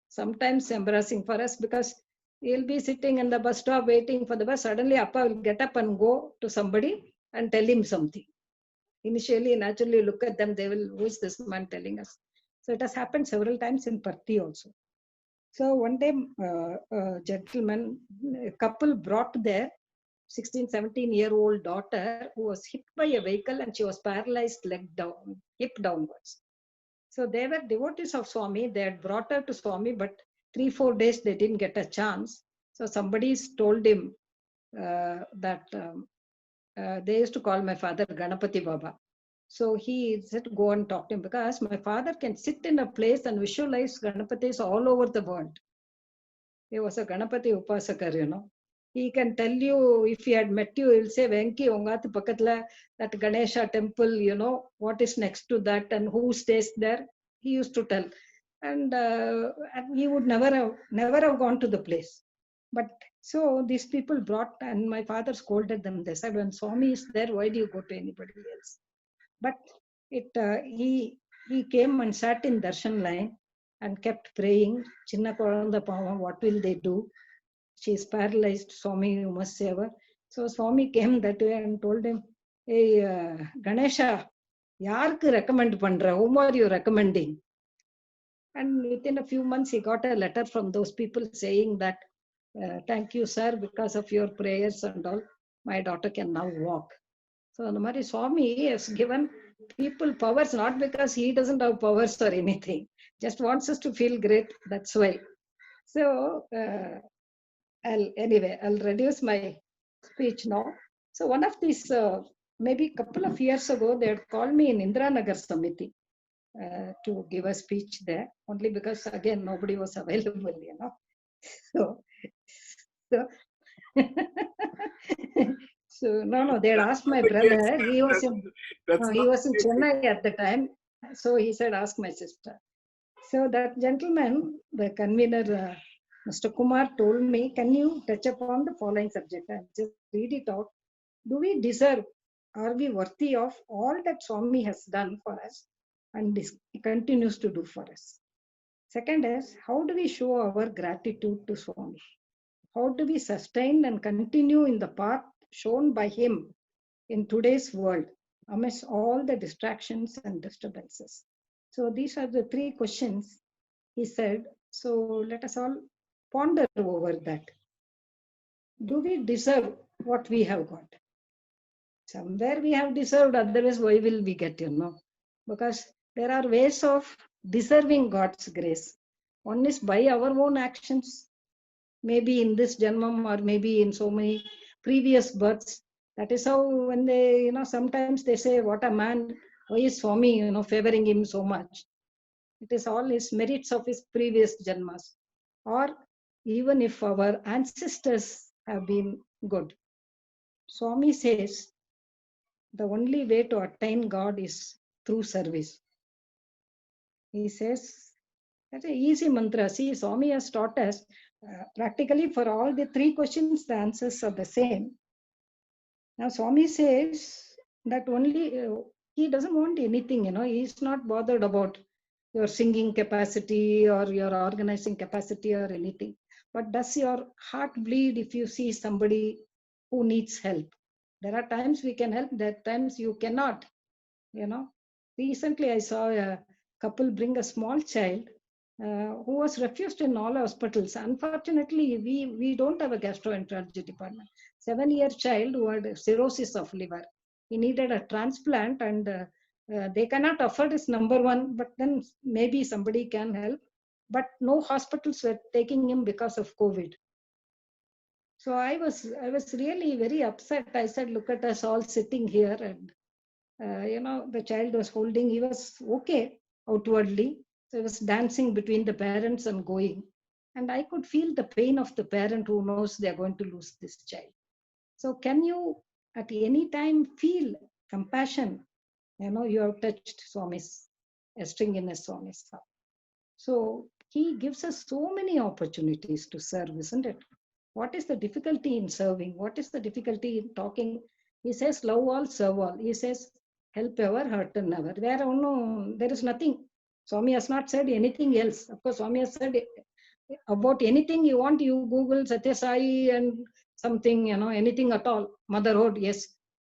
sometimes embarrassing for us because he'll be sitting in the bus stop waiting for the bus. Suddenly, Appa will get up and go to somebody and tell him something. Initially, naturally look at them, they will, who is this man telling us? So it has happened several times in Parthi also. So one day, a gentleman, a couple brought their 16, 17-year-old daughter who was hit by a vehicle and she was paralyzed leg down, hip downwards. So they were devotees of Swami. They had brought her to Swami, but 3-4 days they didn't get a chance. So somebody told him that they used to call my father Ganapati Baba. So he said, go and talk to him because my father can sit in a place and visualize Ganapatis all over the world. He was a Ganapati Upasakar, He can tell you, if he had met you, he'll say, Venki, Ongati Pakatla, that Ganesha temple, what is next to that and who stays there. He used to tell. And he would never have gone to the place. But so these people brought, and my father scolded them. They said, when Swami is there, why do you go to anybody else? But he came and sat in darshan line and kept praying. Chinna Kolanda Pava, what will they do? She is paralyzed. Swami, you must save her. So Swami came that way and told him, hey, Ganesha, yarku recommend pandra? Whom are you recommending? And within a few months, he got a letter from those people saying that, thank you, sir, because of your prayers and all, my daughter can now walk. So Namari Swami has given people powers, not because he doesn't have powers or anything, just wants us to feel great. That's why. So I'll reduce my speech now. So one of these, maybe a couple of years ago, they had called me in Indiranagar Samiti to give a speech there, only because again nobody was available, So, so, so no, they had asked my brother. He was in Chennai at the time, so he said, ask my sister. So that gentleman, the convener, Mr. Kumar, told me, can you touch upon the following subject? I'll just read it out. Do we deserve, are we worthy of all that Swami has done for us and he continues to do for us? Second is, how do we show our gratitude to Swami? How do we sustain and continue in the path shown by him in today's world amidst all the distractions and disturbances? So these are the 3 questions he said. So let us all ponder over that. Do we deserve what we have got? Somewhere we have deserved, otherwise why will we get, Because there are ways of deserving God's grace. One is by our own actions, maybe in this Janmam or maybe in so many previous births. That is how when they, sometimes they say, what a man, why is Swami, favoring him so much? It is all his merits of his previous Janmas. Or even if our ancestors have been good. Swami says, the only way to attain God is through service. He says, that's an easy mantra. See, Swami has taught us practically for all the 3 questions, the answers are the same. Now, Swami says that only he doesn't want anything, he's not bothered about your singing capacity or your organizing capacity or anything. But does your heart bleed if you see somebody who needs help? There are times we can help, there are times you cannot, Recently, I saw a couple bring a small child who was refused in all hospitals. Unfortunately, we don't have a gastroenterology department. 7-year child who had cirrhosis of liver. He needed a transplant and they cannot afford his number 1, but then maybe somebody can help. But no hospitals were taking him because of COVID. So I was really very upset. I said, look at us all sitting here, and the child was holding. He was okay outwardly. So he was dancing between the parents and going. And I could feel the pain of the parent who knows they are going to lose this child. So can you at any time feel compassion? You have touched Swami's, a string in a Swami's heart. So he gives us so many opportunities to serve, isn't it? What is the difficulty in serving? What is the difficulty in talking? He says, love all, serve all. He says, help ever, hurt never. There is nothing. Swami has not said anything else. Of course, Swami has said about anything you want, you Google Sathya Sai and something, anything at all. Motherhood, yes.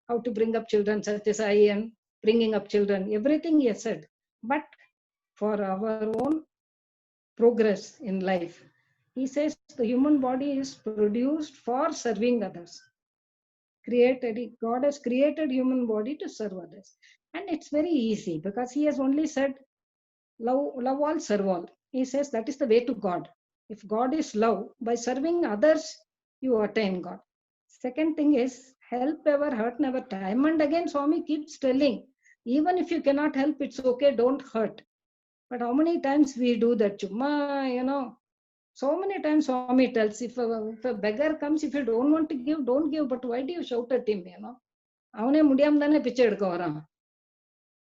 How to bring up children, Sathya Sai and bringing up children. Everything he has said. But for our own progress in life, he says the human body is produced for serving others. God has created human body to serve others. And it's very easy because he has only said, love all, serve all. He says that is the way to God. If God is love, by serving others, you attain God. Second thing is, help ever, hurt never. Time and again, Swami keeps telling, even if you cannot help, it's okay, don't hurt. But how many times we do that? Chumma, so many times Swami tells, if a beggar comes, if you don't want to give, don't give. But why do you shout at him? Avane mudiyam dane piche edukka varan.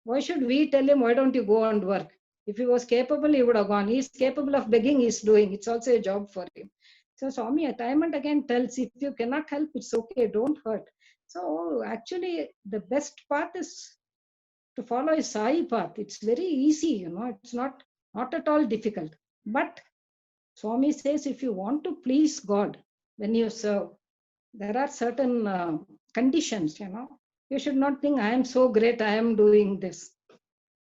Why should we tell him, why don't you go and work? If he was capable, he would have gone. He is capable of begging, he is doing. It's also a job for him. So Swami time and again tells, if you cannot help, it's okay, don't hurt. So actually, the best path is to follow a Sai path. It's very easy, it's not at all difficult. But Swami says, if you want to please God when you serve, there are certain conditions, You should not think, I am so great, I am doing this.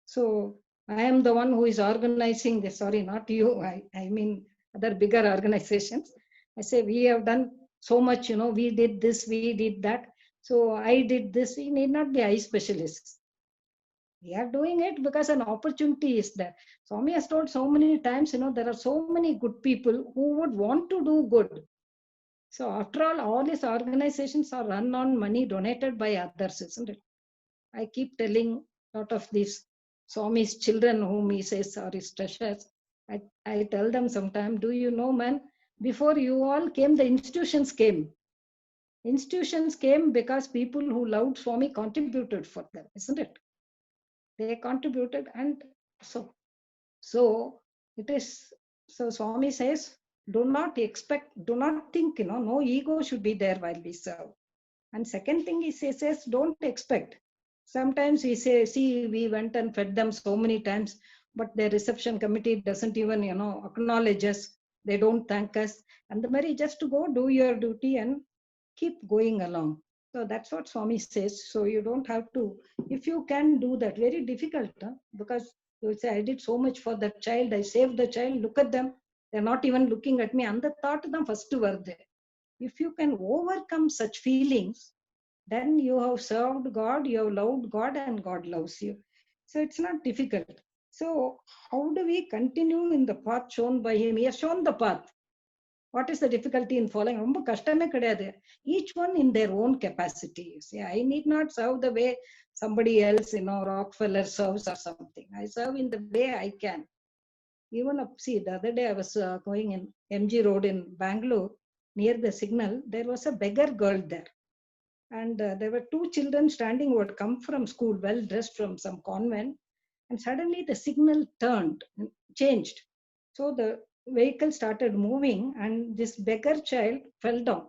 So I am the one who is organizing this. Sorry, not you. I mean other bigger organizations. I say, we have done so much, we did this, we did that. So I did this. We need not be eye specialists. We are doing it because an opportunity is there. Swami has told so many times, there are so many good people who would want to do good. So after all these organizations are run on money donated by others, isn't it? I keep telling a lot of these Swami's children whom he says are his treasures. I tell them sometimes, do you know, man, before you all came, the institutions came. Institutions came because people who loved Swami contributed for them, isn't it? They contributed, and so it is. So Swami says, do not think, no ego should be there while we serve. And second thing he says, don't expect. Sometimes we say, see, we went and fed them so many times, but their reception committee doesn't even, acknowledge us. They don't thank us. And the Mary, just to go do your duty and keep going along. So that's what Swami says. So you don't have to, if you can do that, very difficult, because you will say, I did so much for that child. I saved the child. Look at them. They're not even looking at me. And the thought them first were there. If you can overcome such feelings, then you have served God, you have loved God, and God loves you. So it's not difficult. So how do we continue in the path shown by him? He has shown the path. What is the difficulty in following? Romba kashtame kadiyadu. Each one in their own capacity. See, I need not serve the way somebody else, Rockefeller serves or something. I serve in the way I can. Even see, the other day I was going in MG Road in Bangalore, near the signal, there was a beggar girl there. And there were two children standing who had come from school, well dressed from some convent. And suddenly the signal changed. So the vehicle started moving, and this beggar child fell down.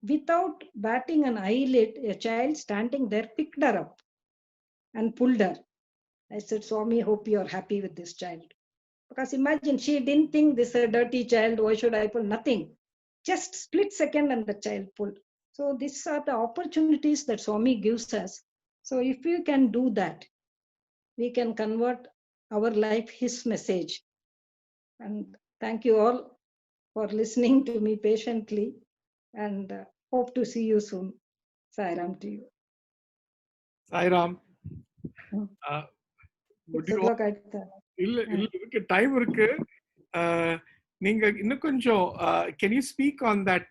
Without batting an eyelid, a child standing there picked her up and pulled her. I said, Swami, hope you're happy with this child. Because imagine, she didn't think this is a dirty child, why should I pull? Nothing. Just split second and the child pulled. So these are the opportunities that Swami gives us. So if we can do that, we can convert our life his message. And thank you all for listening to me patiently, and hope to see you soon. Sairam to you. Sairam. Would you time. இல்ல இருக்கு time இருக்கு. நீங்க இன்னும் கொஞ்சம் can you speak on that?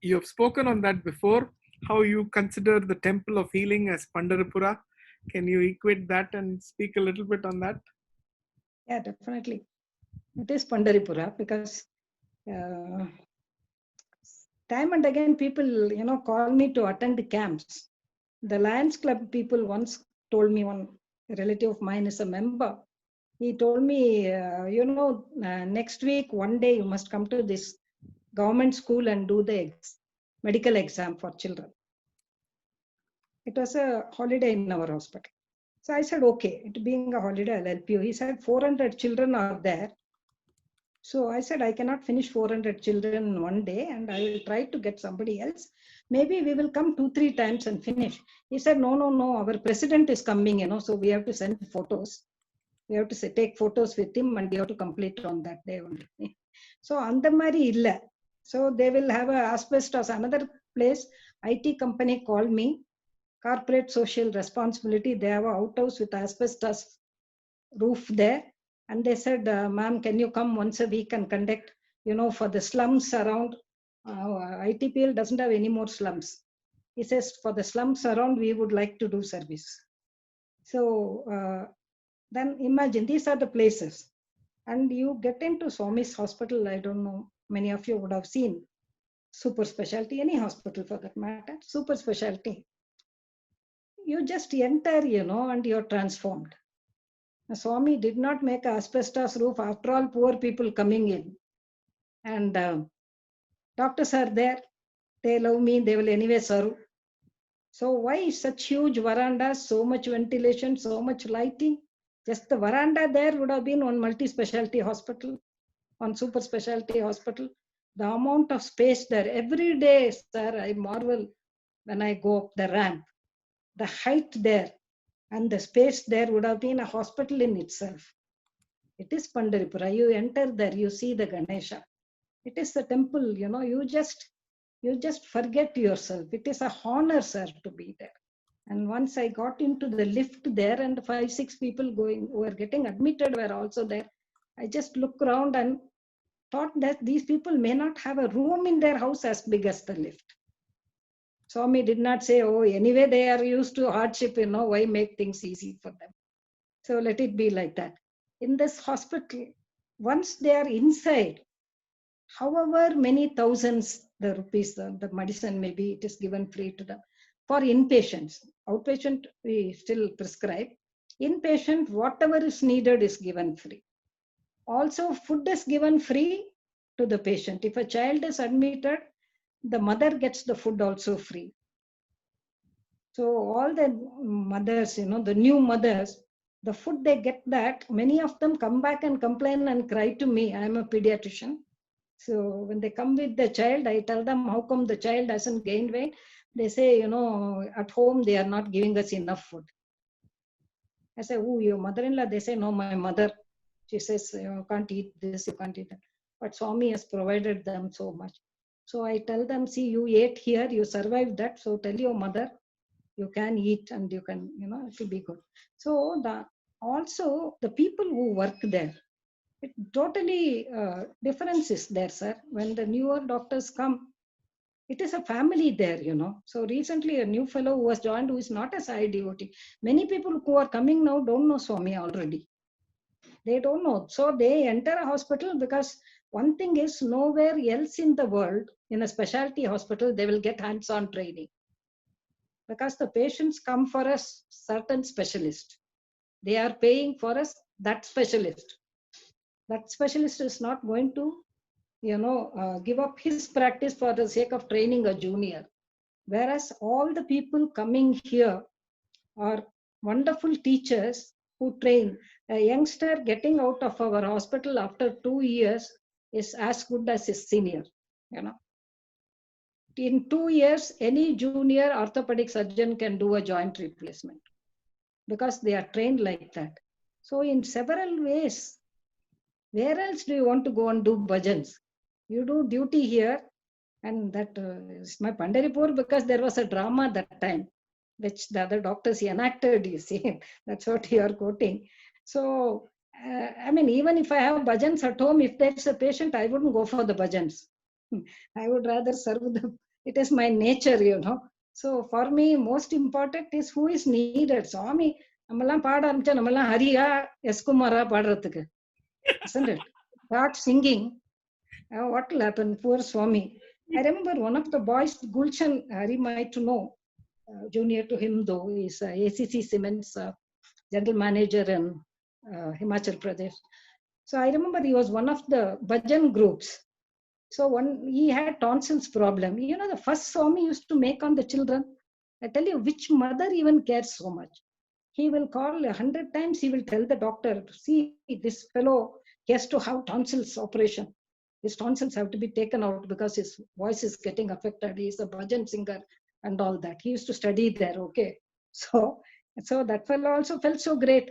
You have spoken on that before. How you consider the temple of healing as Pandharapura? Can you equate that and speak a little bit on that? Yeah, definitely. It is Pandharapura because time and again people, call me to attend the camps. The Lions Club people once told me, one relative of mine is a member. He told me, next week, one day you must come to this government school and do the medical exam for children. It was a holiday in our hospital. So I said, okay, it being a holiday, I'll help you. He said, 400 children are there. So I said, I cannot finish 400 children in one day, and I will try to get somebody else. Maybe we will come 2-3 times and finish. He said, no, our president is coming, so we have to send photos. We have to take photos with him and you have to complete on that day only. So andamari illa. So they will have a asbestos. Another place, IT company called me, corporate social responsibility. They have a outhouse with asbestos roof there. And they said, ma'am, can you come once a week and conduct, for the slums around. ITPL doesn't have any more slums. He says, for the slums around, we would like to do service. So then imagine, these are the places. And you get into Swami's hospital, I don't know, many of you would have seen super specialty, any hospital for that matter, super specialty. You just enter, and you're transformed. Swami did not make an asbestos roof, after all, poor people coming in. And doctors are there, they love me, they will anyway serve. So why such huge verandas, so much ventilation, so much lighting? Just the veranda there would have been one multi-specialty hospital, one super specialty hospital. The amount of space there, every day, sir, I marvel when I go up the ramp. The height there and the space there would have been a hospital in itself. It is Pandharapura. You enter there, you see the Ganesha. It is the temple, you just forget yourself. It is a honor, sir, to be there. And once I got into the lift there, and 5-6 people who were getting admitted were also there. I just looked around and thought that these people may not have a room in their house as big as the lift. Swami did not say, oh, anyway, they are used to hardship, why make things easy for them? So let it be like that. In this hospital, once they are inside, however many thousands the rupees, the medicine, maybe it is given free to them. For inpatients, outpatient, we still prescribe. Inpatient, whatever is needed is given free. Also, food is given free to the patient. If a child is admitted, the mother gets the food also free. So all the mothers, the new mothers, the food they get that, many of them come back and complain and cry to me. I am a pediatrician. So when they come with the child, I tell them, how come the child hasn't gained weight? They say, at home, they are not giving us enough food. I say, oh, your mother-in-law? They say, no, my mother. She says, you can't eat this, you can't eat that. But Swami has provided them so much. So I tell them, see, you ate here, you survived that. So tell your mother, you can eat and you can, it will be good. So also the people who work there, it totally difference is there, sir. When the newer doctors come, it is a family there, So recently a new fellow who was joined, who is not a Sai devotee. Many people who are coming now don't know Swami already. They don't know. So they enter a hospital because one thing is, nowhere else in the world, in a specialty hospital, they will get hands-on training. Because the patients come for a certain specialist. They are paying for us that specialist. That specialist is not going to, give up his practice for the sake of training a junior. Whereas all the people coming here are wonderful teachers who train. A youngster getting out of our hospital after 2 years is as good as his senior, In 2 years, any junior orthopedic surgeon can do a joint replacement because they are trained like that. So in several ways, where else do you want to go and do bhajans? You do duty here, and that is my Pandharapur, because there was a drama that time, which the other doctors enacted, you see. That's what you are quoting. So I mean, even if I have bhajans at home, if there's a patient, I wouldn't go for the bhajans. I would rather serve them. It is my nature. So for me, most important is who is needed. Swami, நம்மெல்லாம் பாட ஆரம்பிச்சா நம்மெல்லாம் ஹரியா எஸ்குமாரா பாடுறதுக்கு, isn't it? Start singing. What will happen? Poor Swami. I remember one of the boys, Gulshan, Hari might know, junior to him though, is ACC Cements general manager in Himachal Pradesh. So I remember he was one of the bhajan groups. So he had tonsils problem. The first Swami used to make on the children. I tell you, which mother even cares so much? He will call 100 times. He will tell the doctor, see, this fellow, he has to have tonsils operation. His tonsils have to be taken out because his voice is getting affected. He is a bhajan singer and all that. He used to study there, okay? So that fellow also felt so great.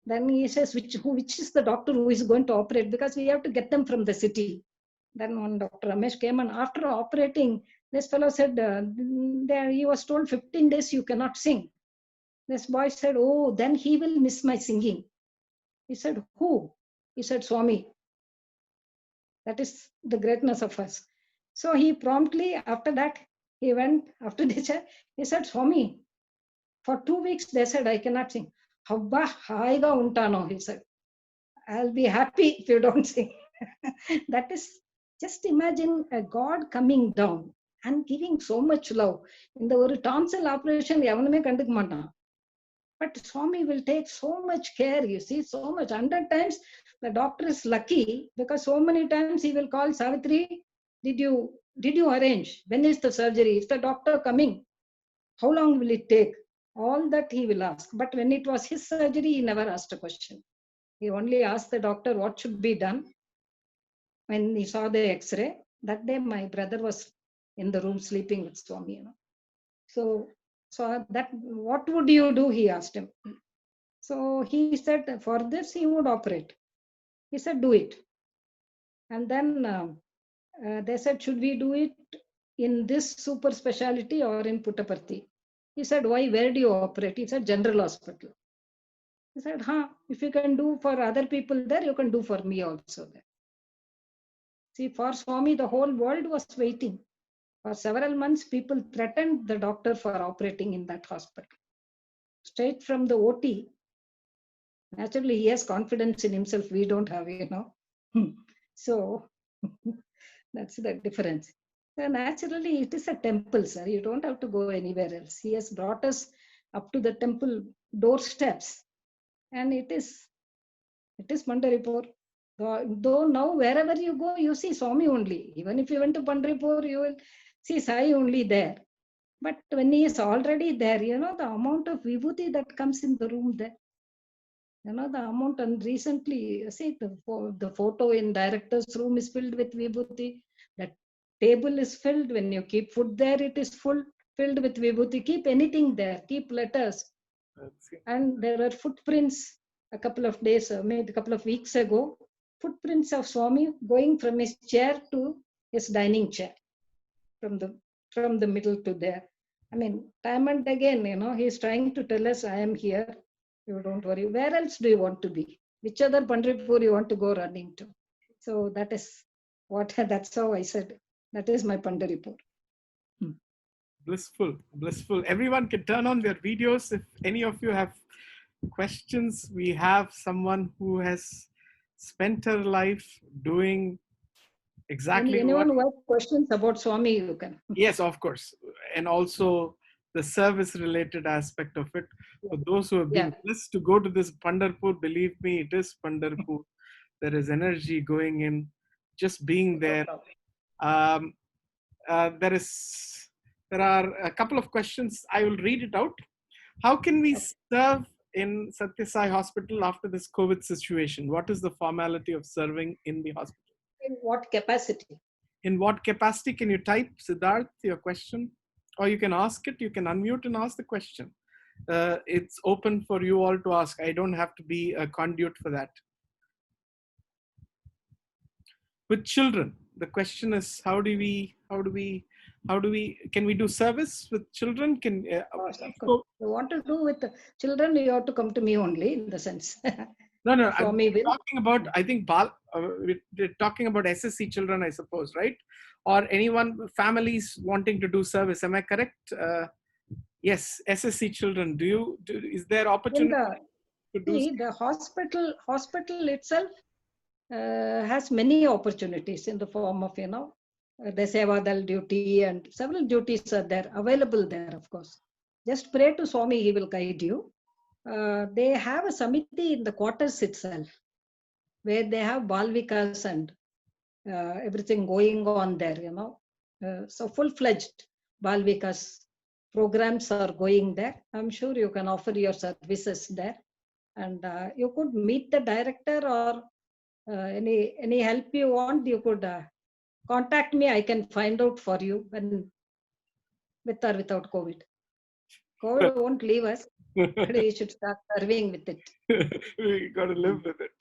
Then he says, which is the doctor who is going to operate? Because we have to get them from the city. Then one Dr. Ramesh came, and after operating, this fellow said, he was told 15 days you cannot sing. This boy said, oh, then he will miss my singing. He said, who? He said, Swami. That is the greatness of us. So he promptly, after that, he went, after this, he said, Swami, for 2 weeks, they said, I cannot sing. Habba, haiga untano, he said. I'll be happy if you don't sing. That is, just imagine a God coming down and giving so much love. In the tonsil operation, yavanume kandukka maatan. But Swami will take so much care, you see, so much. 100 times, the doctor is lucky because so many times he will call Savitri, did you arrange? When is the surgery? Is the doctor coming? How long will it take? All that he will ask. But when it was his surgery, he never asked a question. He only asked the doctor what should be done. When he saw the X-ray, that day my brother was in the room sleeping with Swami. So that, what would you do? He asked him. So he said, for this he would operate. He said, do it. And then they said, should we do it in this super speciality or in Puttaparthi? He said, why? Where do you operate? He said, General Hospital. He said, if you can do for other people there, you can do for me also there. See, for Swami, the whole world was waiting. For several months, people threatened the doctor for operating in that hospital. Straight from the OT, naturally, he has confidence in himself. We don't have, So, that's the difference. So naturally, it is a temple, sir. You don't have to go anywhere else. He has brought us up to the temple doorsteps. And it is Pandharapura. Though now, wherever you go, you see Swami only. Even if you went to Pandharapura, you will see Sai only there. But when he is already there, the amount of vibhuti that comes in the room there. The amount, and recently, see, the photo in director's room is filled with vibhuti. That table is filled. When you keep food there, it is filled with vibhuti. Keep anything there. Keep letters. And there are footprints a couple of days, maybe a couple of weeks ago. Footprints of Swami going from his chair to his dining chair. From the middle to there. I mean, time and again, he is trying to tell us, I am here. You don't worry. Where else do you want to be? Which other Pandharapura you want to go running to? So that's how I said, that is my Pandharapura. Blissful. Everyone can turn on their videos. If any of you have questions, we have someone who has spent her life doing exactly anyone who has questions about Swami, you can. Yes, of course. And also the service related aspect of it. For those who have been blessed to go to this Pandharapur, believe me, it is Pandharapur. There is energy going in, just being there. There are a couple of questions. I will read it out. How can we serve in Sathya Sai Hospital after this COVID situation? What is the formality of serving in the hospital? In what capacity? In what capacity? Can you type, Siddharth, your question? Or you can ask it. You can unmute and ask the question. It's open for you all to ask. I don't have to be a conduit for that. With children, the question is, can we do service with children? You want to do with the children, you have to come to me only, in the sense. No, no. I'm Swami will. talking about, I think, we're talking about SSC children, I suppose, right? Or anyone, families wanting to do service. Am I correct? Yes, SSC children. Is there In opportunity to do? see, the hospital itself has many opportunities in the form of, the Sevadal duty, and several duties are there, available there, of course. Just pray to Swami, he will guide you. They have a samiti in the quarters itself, where they have balvikas and everything going on there, so full-fledged balvikas programs are going there. I'm sure you can offer your services there, and you could meet the director, or any help you want, you could contact me. I can find out for you, when with or without COVID. COVID won't leave us, but we should start serving with it. We got to live with it.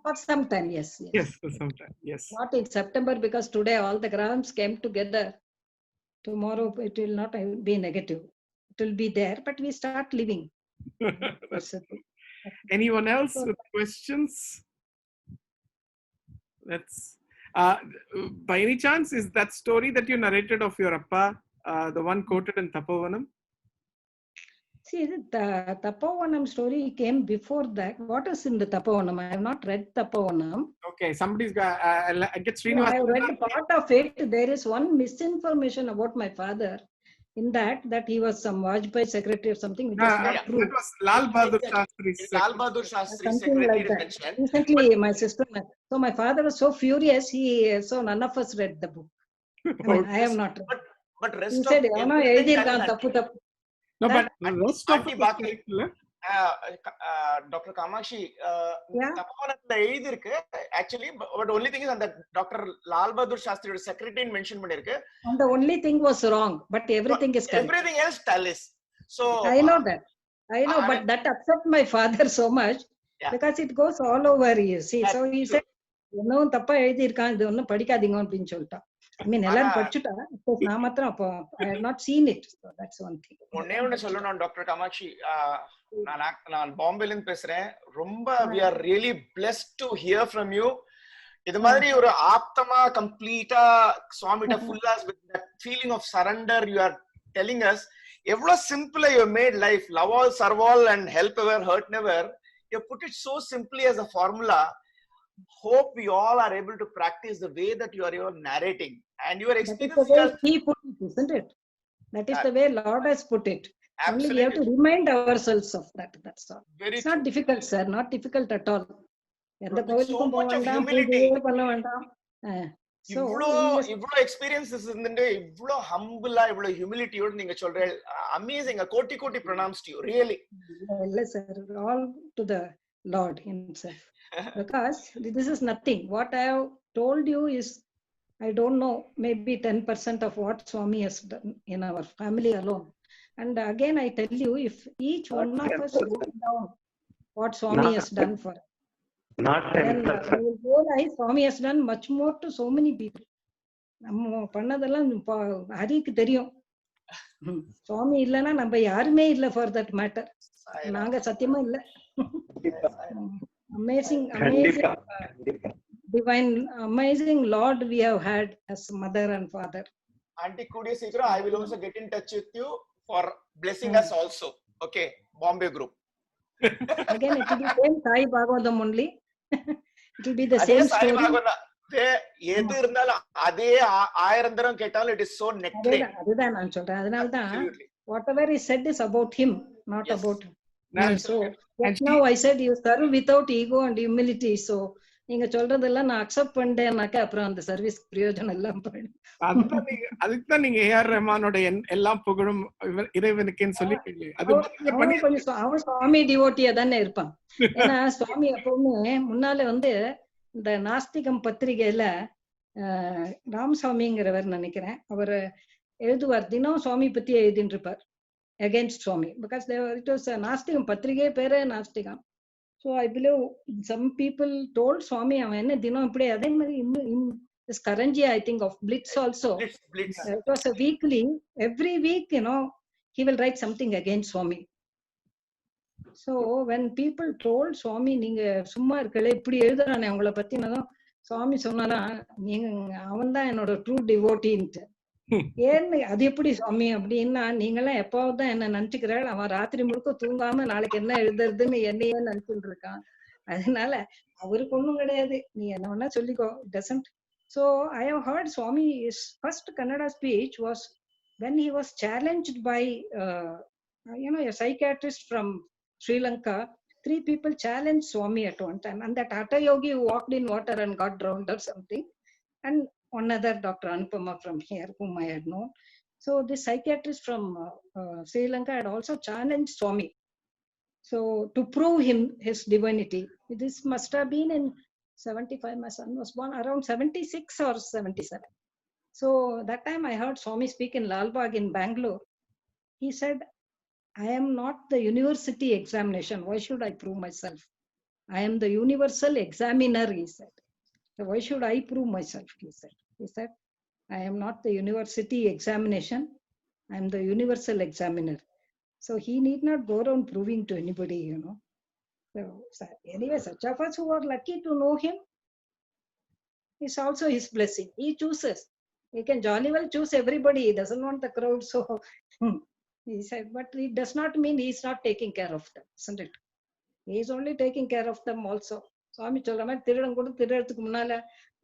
For some time, yes. Yes, for some time. Yes. Not in September, because today all the grams came together. Tomorrow it will not be negative. It will be there, but we start living. Anyone else with questions? Let's. By any chance, is that story that you narrated of your appa the one quoted in Tapovanam? See, the Tapovanam story came before that. What is in the Tapovanam? I have not read Tapovanam. Okay, somebody's got. I get Srinivas. I have read part of it. There is one misinformation about my father. In that he was some Vajpayee secretary or something, which is not true. That was Lal Bahadur Shastri. Lal Bahadur Shastri Something like that. Recently, my sister. So my father was so furious. So none of us read the book. I have not read. But rest he said, no, but the rest of it, Dr. Kamakshi, actually, but only thing is that Dr. Lal Bahadur Shastri secretary mentioned. And the only thing was wrong, but everything is correct. Everything else tallies. So I know that. I know, but that upset my father so much, because it goes all over, you see. So he said, I mean, I have not seen it. So that's one thing. Dr. Kamakshi, we are really blessed to hear from you. This is complete Swami full with that feeling of surrender you are telling us. How simple you made life, love all, serve all, and help ever, hurt never. You put it so simply as a formula. Hope we all are able to practice the way that you are narrating, and your experience. That is the way he put it, isn't it? That is the way Lord has put it. Absolutely. Only we have to remind ourselves of that. That's all. It's true. Not difficult, sir. Not difficult at all. So much of humility. So experiences in the day, humble, humility. Amazing. A koti pronounced to you, really. Yes, sir. All to the Lord Himself. Because this is nothing. What I have told you is, I don't know, maybe 10% of what Swami has done in our family alone. And again, I tell you, if each one of us wrote down what Swami has done for us, then we will realize Swami has done much more to so many people. Harikku theriyum. Swami illana namba yarume illa for that matter. Naanga satyama illa. Amazing, divine, amazing Lord we have had as mother and father. Auntie Kudia Sikra, I will also get in touch with you for blessing us also. Okay, Bombay group. Again, it will be same Sai Bhagavatam only. It will be the same story. It is so nectarine. Whatever is said is about him, not about me. So now I said you serve without ego and humility. So நீங்க சொல்றதெல்லாம் நான் accept பண்ணிட்டேன்னாக்க அப்புறம் அந்த service பிரயோஜனம் எல்லாம் போயிடும். அதுக்குதான் நீங்க ஏஆர் ரஹ்மானோட எல்லாம் புகழும் இறைவனுக்குன்னு சொல்லிட்டீங்க. அவன் சுவாமி டிவோட்டியா தானே இருப்பான். ஏன்னா சுவாமி எப்பவுமே முன்னால இந்த நாஸ்திகம் பத்திரிகையில ராமசாமிங்கிறவர் நினைக்கிறேன், அவர் எழுதுவார், தினம் சுவாமி பத்தி எழுதிட்டு இருப்பார், against swami. Because it was Nasthikam, பத்திரிகை பேரே நாஸ்திகம். So I believe some people told Swami, avenne dinam ipdi adhe mari this Karanji, I think of Blitz also. Blitz. It was a weekly. Every week, he will write something against Swami. So when people told Swami, நீங்க சும்மா இருக்கல இப்படி எழுதுறானே உங்களை பத்தினதும் சுவாமி சொன்னாரா, நீங்க அவன் தான் என்னோட ட்ரூ டிவோட்டின்ட்டு. ஏன்னு அது எப்படி சுவாமி அப்படின்னா, நீங்களாம் எப்பாவது தான் என்ன நினைச்சுக்கிறாள், அவன் ராத்திரி முழுக்க தூங்காம நாளைக்கு என்ன எழுதுறதுன்னு என்னையே நினைச்சுட்டு இருக்கான். அதனால அவருக்கு ஒண்ணும் கிடையாது, நீ என்ன வேணா சொல்லிக்கோ. Doesn't. So I have heard Swami's first Kannada speech was when he was challenged by a psychiatrist from Sri Lanka. 3 people challenged Swami at one time, and that Hatha Yogi who walked in water and got drowned or something, and one other Dr. Anupama from here whom I had known. So this psychiatrist from Sri Lanka had also challenged Swami, so to prove him his divinity. This must have been in 75. My son was born around 76 or 77. So that time I heard Swami speak in Lal Bagh in Bangalore. He said, I am not the university examination. Why should I prove myself? I am the universal examiner, he said. So why should I prove myself? He said, I am not the university examination. I am the universal examiner. So he need not go around proving to anybody, So anyway, such of us who are lucky to know him, is also his blessing. He chooses. He can jolly well choose everybody. He doesn't want the crowd. So he said, but it does not mean he is not taking care of them, isn't it? He is only taking care of them also. சுவாமி சொல்ற மாதிரி திருடன் கூட திருடத்துக்கு முன்னால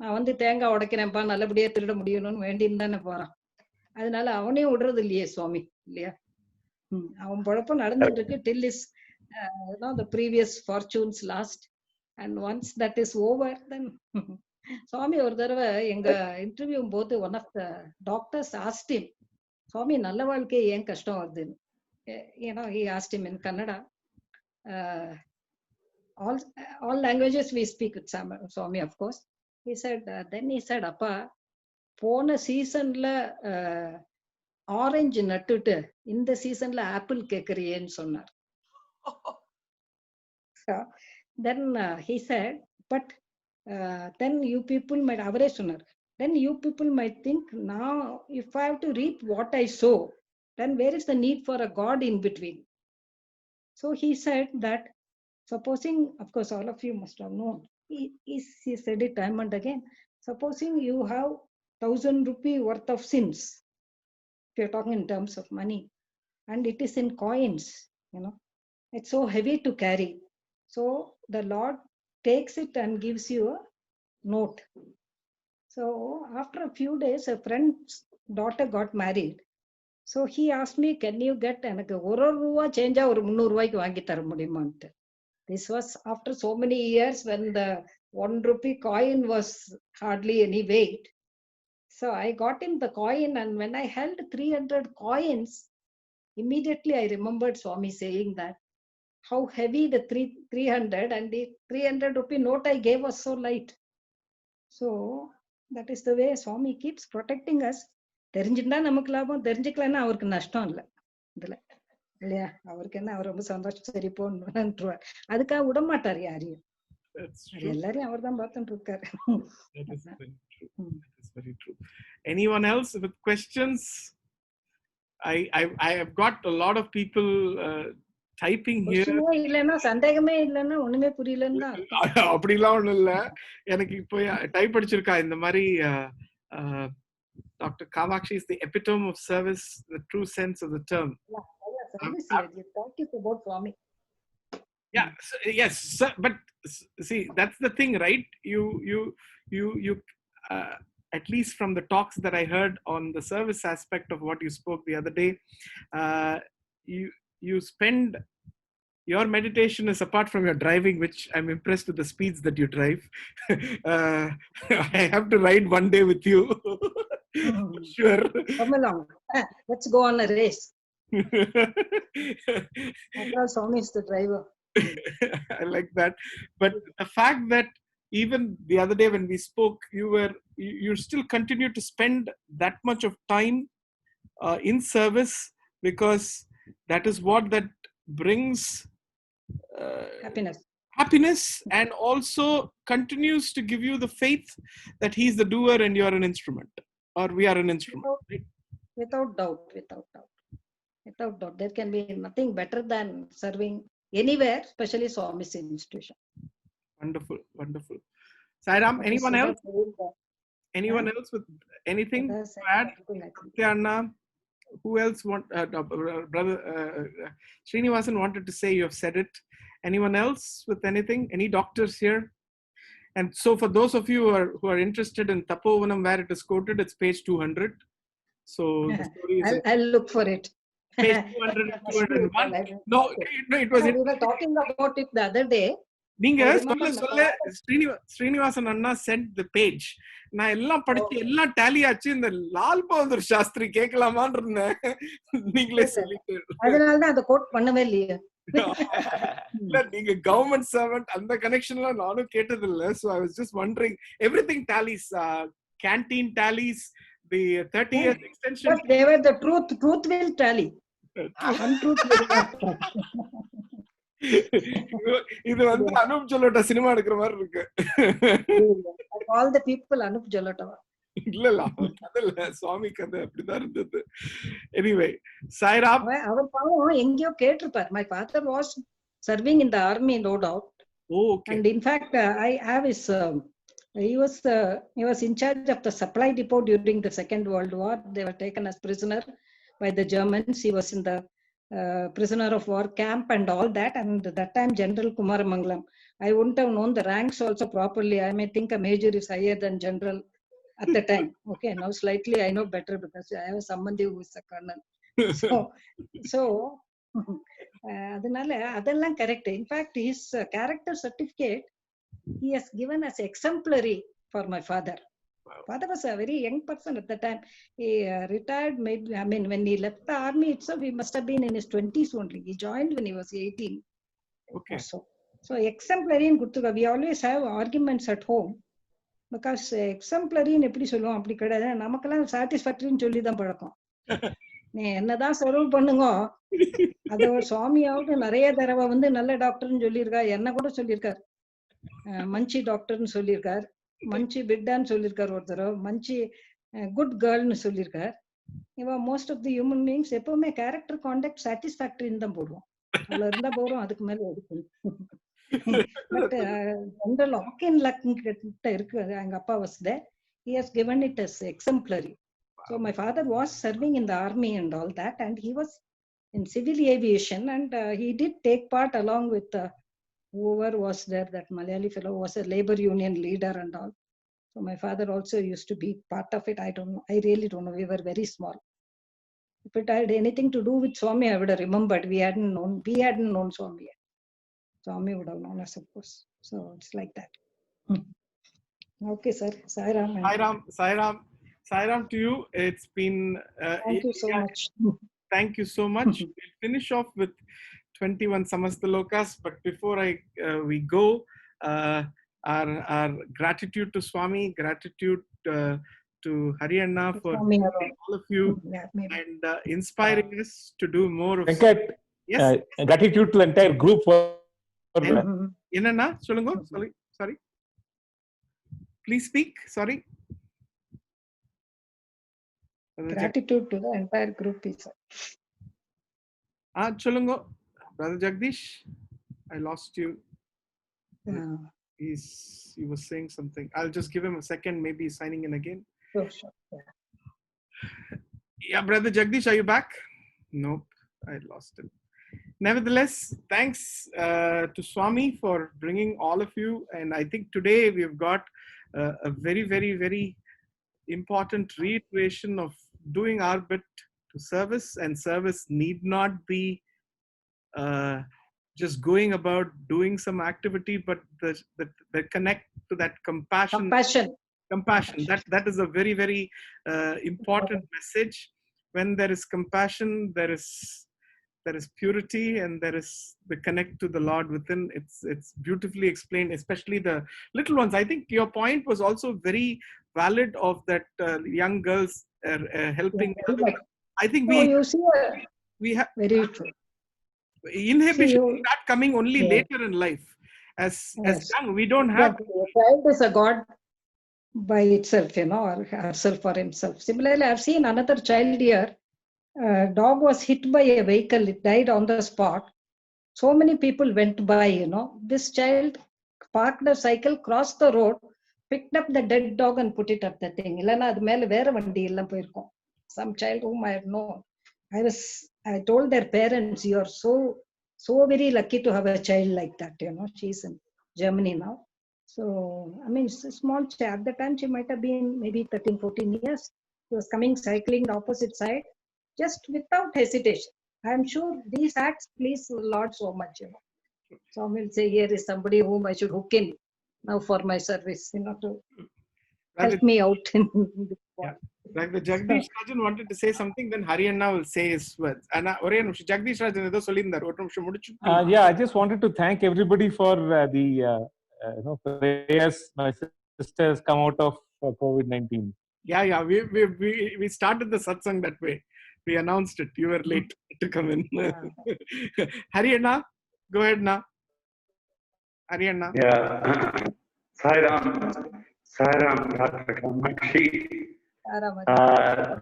நான் வந்து தேங்காய் உடைக்கிறேன்ப்பா நல்லபடியா திருட முடியணும்னு வேண்டின்னு தானே போறான். அதனால அவனையும் விடுறது இல்லையே சுவாமி, இல்லையா? அவன் பொழப்பம் நடந்துட்டு இருக்கு till his the previous fortunes last, and once that is over, then சுவாமி ஒரு தடவை எங்க இன்டர்வியூ போது one of the doctors asked him, சுவாமி நல்ல வாழ்க்கை ஏன் கஷ்டம் வருதுன்னு. He asked him in Kannada. All languages we speak with Swami, of course. Then he said, அப்பா போன சீசன்ல ஆரஞ்சு நட்டுட்டு இந்த சீசன்ல ஆப்பிள் கேக்குறியேன்னு சொன்னார். Then he said, but then you people might, அவரே சொன்னார், then you people might think, now if I have to reap what I sow, then where is the need for a God in between? So he said that, supposing, of course all of you must have known, he said it time and again, supposing you have 1,000 rupee worth of sins, if you're talking in terms of money, and it is in coins, it's so heavy to carry. So the Lord takes it and gives you a note. So after a few days, a friend's daughter got married. So he asked me, can you get எனக்கு ஒரு ரூபா சேஞ்சா ஒரு 300 ரூபாய்க்கு வாங்கி தர முடியுமான்ட்டு. This was after so many years when the 1 rupee coin was hardly any weight. So I got him the coin, and when I held 300 coins, immediately I remembered Swami saying that how heavy the 300 and the 300 rupee note I gave was so light. So that is the way Swami keeps protecting us. தெரிஞ்சிருந்தா நமக்கு லாபம், தெரிஞ்சுக்கலன்னா அவருக்கு நஷ்டம் இல்லை இதுல, இல்லையா? அவருக்கு என்ன, அவர் ரொம்ப சந்தோஷம், சரி போன்றுவார். அதுக்காக விடமாட்டார் யாரையும். எல்லாரையும் அவர் தான் பார்த்துட்டு இருக்காரு. That is very true. That is very true. Anyone else with questions? I have got a lot of people typing here. இல்லைன்னா சந்தேகமே இல்லைன்னா ஒண்ணுமே புரியலன்னு தான். அப்படிலாம் ஒண்ணும் இல்ல. எனக்கு இப்போ டைப் அடிச்சிருக்கா இந்த மாதிரி, Dr. Kamakshi is the epitome of service, the true sense of the term. Yeah, yes, but see, that's the thing, right? You at least from the talks that I heard on the service aspect of what you spoke the other day, you spend your meditation is apart from your driving, which I'm impressed with the speeds that you drive. I have to ride one day with you. Sure. Come along. Let's go on a race. Swami is the driver. I like that. But the fact that even the other day when we spoke, you still continue to spend that much of time in service, because that is what that brings happiness, and also continues to give you the faith that he's the doer and you're an instrument, or we are an instrument. Without doubt. There can be nothing better than serving anywhere, especially Swami's institution. Wonderful, wonderful. Sairam, anyone else? Anyone else with anything to add? Sathya Anna, who else brother Srinivasan wanted to say, you have said it. Anyone else with anything? Any doctors here? And so for those of you who are interested in Tapovanam, where it is quoted, it's page 200. So the story is I'll look for it. page 200 and 201. No, it was. We were talking about it the other day. நீங்க சொல்ல ஸ்ரீனிவாசன் அண்ணா send தி page. நான் எல்லாம் படிச்சு எல்லாம் tally ஆச்சு. இந்த லால் பகதூர் சாஸ்திரி கேட்கலாமான்னு இருந்தேன். நீங்களே சொல்லிட்டு அதனாலதான் அதை கோட் பண்ணவே இல்லையே. இல்ல, நீங்க கவர்மெண்ட் சர்வெண்ட் அந்த கனெக்ஷன்லாம் நானும் கேட்டது இல்ல. So I was just wondering, everything tallies, canteen tallies, the 30 years extension. But they were the truth will tally. Untruth will not tally. இது வந்து அனுப் ஜலோட்டா சினிமா எடுக்கிற மாதிரி இருக்கு. All the people அனுப் ஜலோட்டா. இல்ல கதை இல்ல, சுவாமி கதை அப்படிதான் இருந்தது. Anyway, Sairam, அவர் பாவம் எங்கேயோ கேட்டிருப்பார். My father was serving in the army, no doubt. Oh, okay. And in fact, I have his. He was in charge of the supply depot during the Second World War. They were taken as prisoner by the Germans. He was in the prisoner of war camp and all that. And that time, General Kumaramangalam. I wouldn't have known the ranks also properly. I may think a major is higher than general at the time. Okay, now slightly I know better because I have somebody who is a colonel. So அதனால அதெல்லாம் correct. In fact, his character certificate he has given as exemplary for my father. Wow. Father was a very young person at the time. He retired, maybe, I mean, when he left the army itself, he must have been in his 20s only. He joined when he was 18. Okay. So exemplary in Guttuga, we always have arguments at home. Because exemplary in எப்படி சொல்லுவோம் அப்படி கிடையாது. நமக்கெல்லாம் சாட்டிஸ்ஃபேக்டரின்னு சொல்லி தான் பழக்கம். நீ என்னதான் சர்வ் பண்ணுங்க, அது ஒரு சுவாமியாவது நிறைய தடவை வந்து நல்ல டாக்டர்னு சொல்லியிருக்கா. என்ன கூட சொல்லியிருக்காரு, மஞ்சி டாக்டர்னு சொல்லியிருக்காரு, மஞ்சி பிட்டான்னு சொல்லியிருக்காரு ஒரு தடவை, மஞ்சி குட் கேர்ள்னு சொல்லியிருக்காரு. இவன் most of the human beings எப்பவுமே கேரக்டர் கான்டாக்ட் சாட்டிஸ்ஃபேக்டரின்னு தான் போடுவோம். அவ்வளவு இருந்தா போறோம், அதுக்கு மேல எடுக்கும். But general walk-in luck கிட்ட இருக்கு. எங்க அப்பா was there. He has given it as exemplary. So my father was serving in the army and all that, and he was in civil aviation, and he did take part along with whoever was there. That Malayali fellow was a labor union leader and all. So my father also used to be part of it. I don't know. I really don't know. We were very small. If it had anything to do with Swami, I would have remembered. We hadn't known Swami yet. Swami would have known us, of course. So it's like that. Okay, sir. Sairam to you. It's been. Thank you so much. Thank you so much. We'll finish off with 21 Samastalokas, but before we go, our gratitude to Swami, gratitude to Haryana for all of you and inspiring us to do more of. Yes. Gratitude to the entire group for. Enna solungo, sorry, please speak. Sorry. Gratitude to the entire group, sir. Solungo, Brother Jagdish, I lost you. He was saying something. I'll just give him a second. Maybe he's signing in again. Sure. Yeah, Brother Jagdish, are you back? Nope, I lost him. Nevertheless, thanks to Swami for bringing all of you. And I think today we've got a very, very, very important reiteration of doing our bit to service. And service need not be just going about doing some activity, but the connect to that compassion. That is a very, very important message. When there is compassion, there is purity, and there is the connect to the Lord within. It's beautifully explained, especially the little ones. I think your point was also very valid of that young girls helping. I think we have very true. Inhibition start coming only later in life. As young, we don't have. A child is a god by itself, or herself or himself. Similarly, I've seen another child here. Dog was hit by a vehicle. It died on the spot. So many people went by, This child parked a cycle, crossed the road, picked up the dead dog and put it up the thing. Some child whom I have known. I told their parents, you are so very lucky to have a child like that, She's in Germany now. So, I mean, it's a small child. At the time, she might have been maybe 13, 14 years. She was coming cycling the opposite side, just without hesitation. I'm sure these acts please the Lord so much, Some will say, here is somebody whom I should hook in now for my service, to help me out in this point. Like the Jagdish Rajan wanted to say something, then Haryana will say his words. And Jagdish Rajan edo sollindar. Yeah, I just wanted to thank everybody for the prayers. My sisters come out of COVID-19. Yeah. We started the satsang that way. We announced it. You were late to come in. Haryana, go ahead now. Haryana. Yeah. Sairam, Dr. Kamakshi.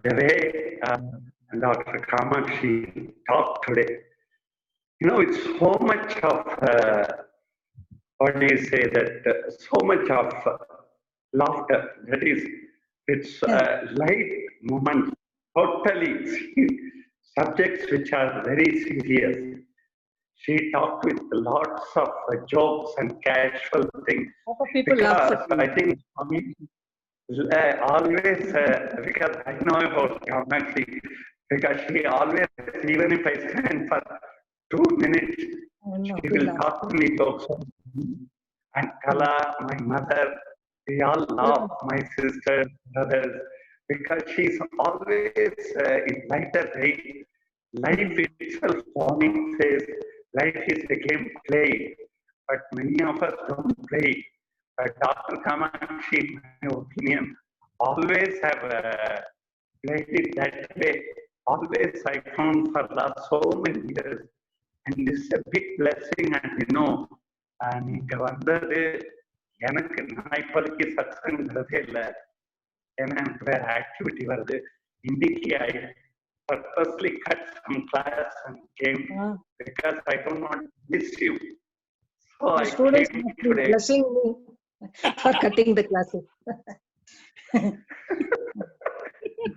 The way Dr. Kamakshi talked today, it's so much of, what do you say, that so much of laughter. That is, it's light moments, totally subjects which are very serious. She talked with lots of jokes and casual things. Because I think always, because I know about Kamakshi, because she always, even if I stand for 2 minutes, she will talk to me jokes. And Kala, my mother, we all laugh, my sisters, brothers, because she's always in lighter way. Life itself, Swami says, life is a game played, but many of us don't play. But Dr. Kamakshi, in my opinion, always have played it that way. Always I found for last so many years. And this is a big blessing. And நீங்க வந்தது எனக்கு நான் இப்போதைக்கு சத்சங்கிறதே இல்லை. ஏன்னா எனக்கு வேற activity வருது. இன்னைக்கு I purposely cut some class and came because I don't want to miss you. So I came today. Blessing me for cutting the classes.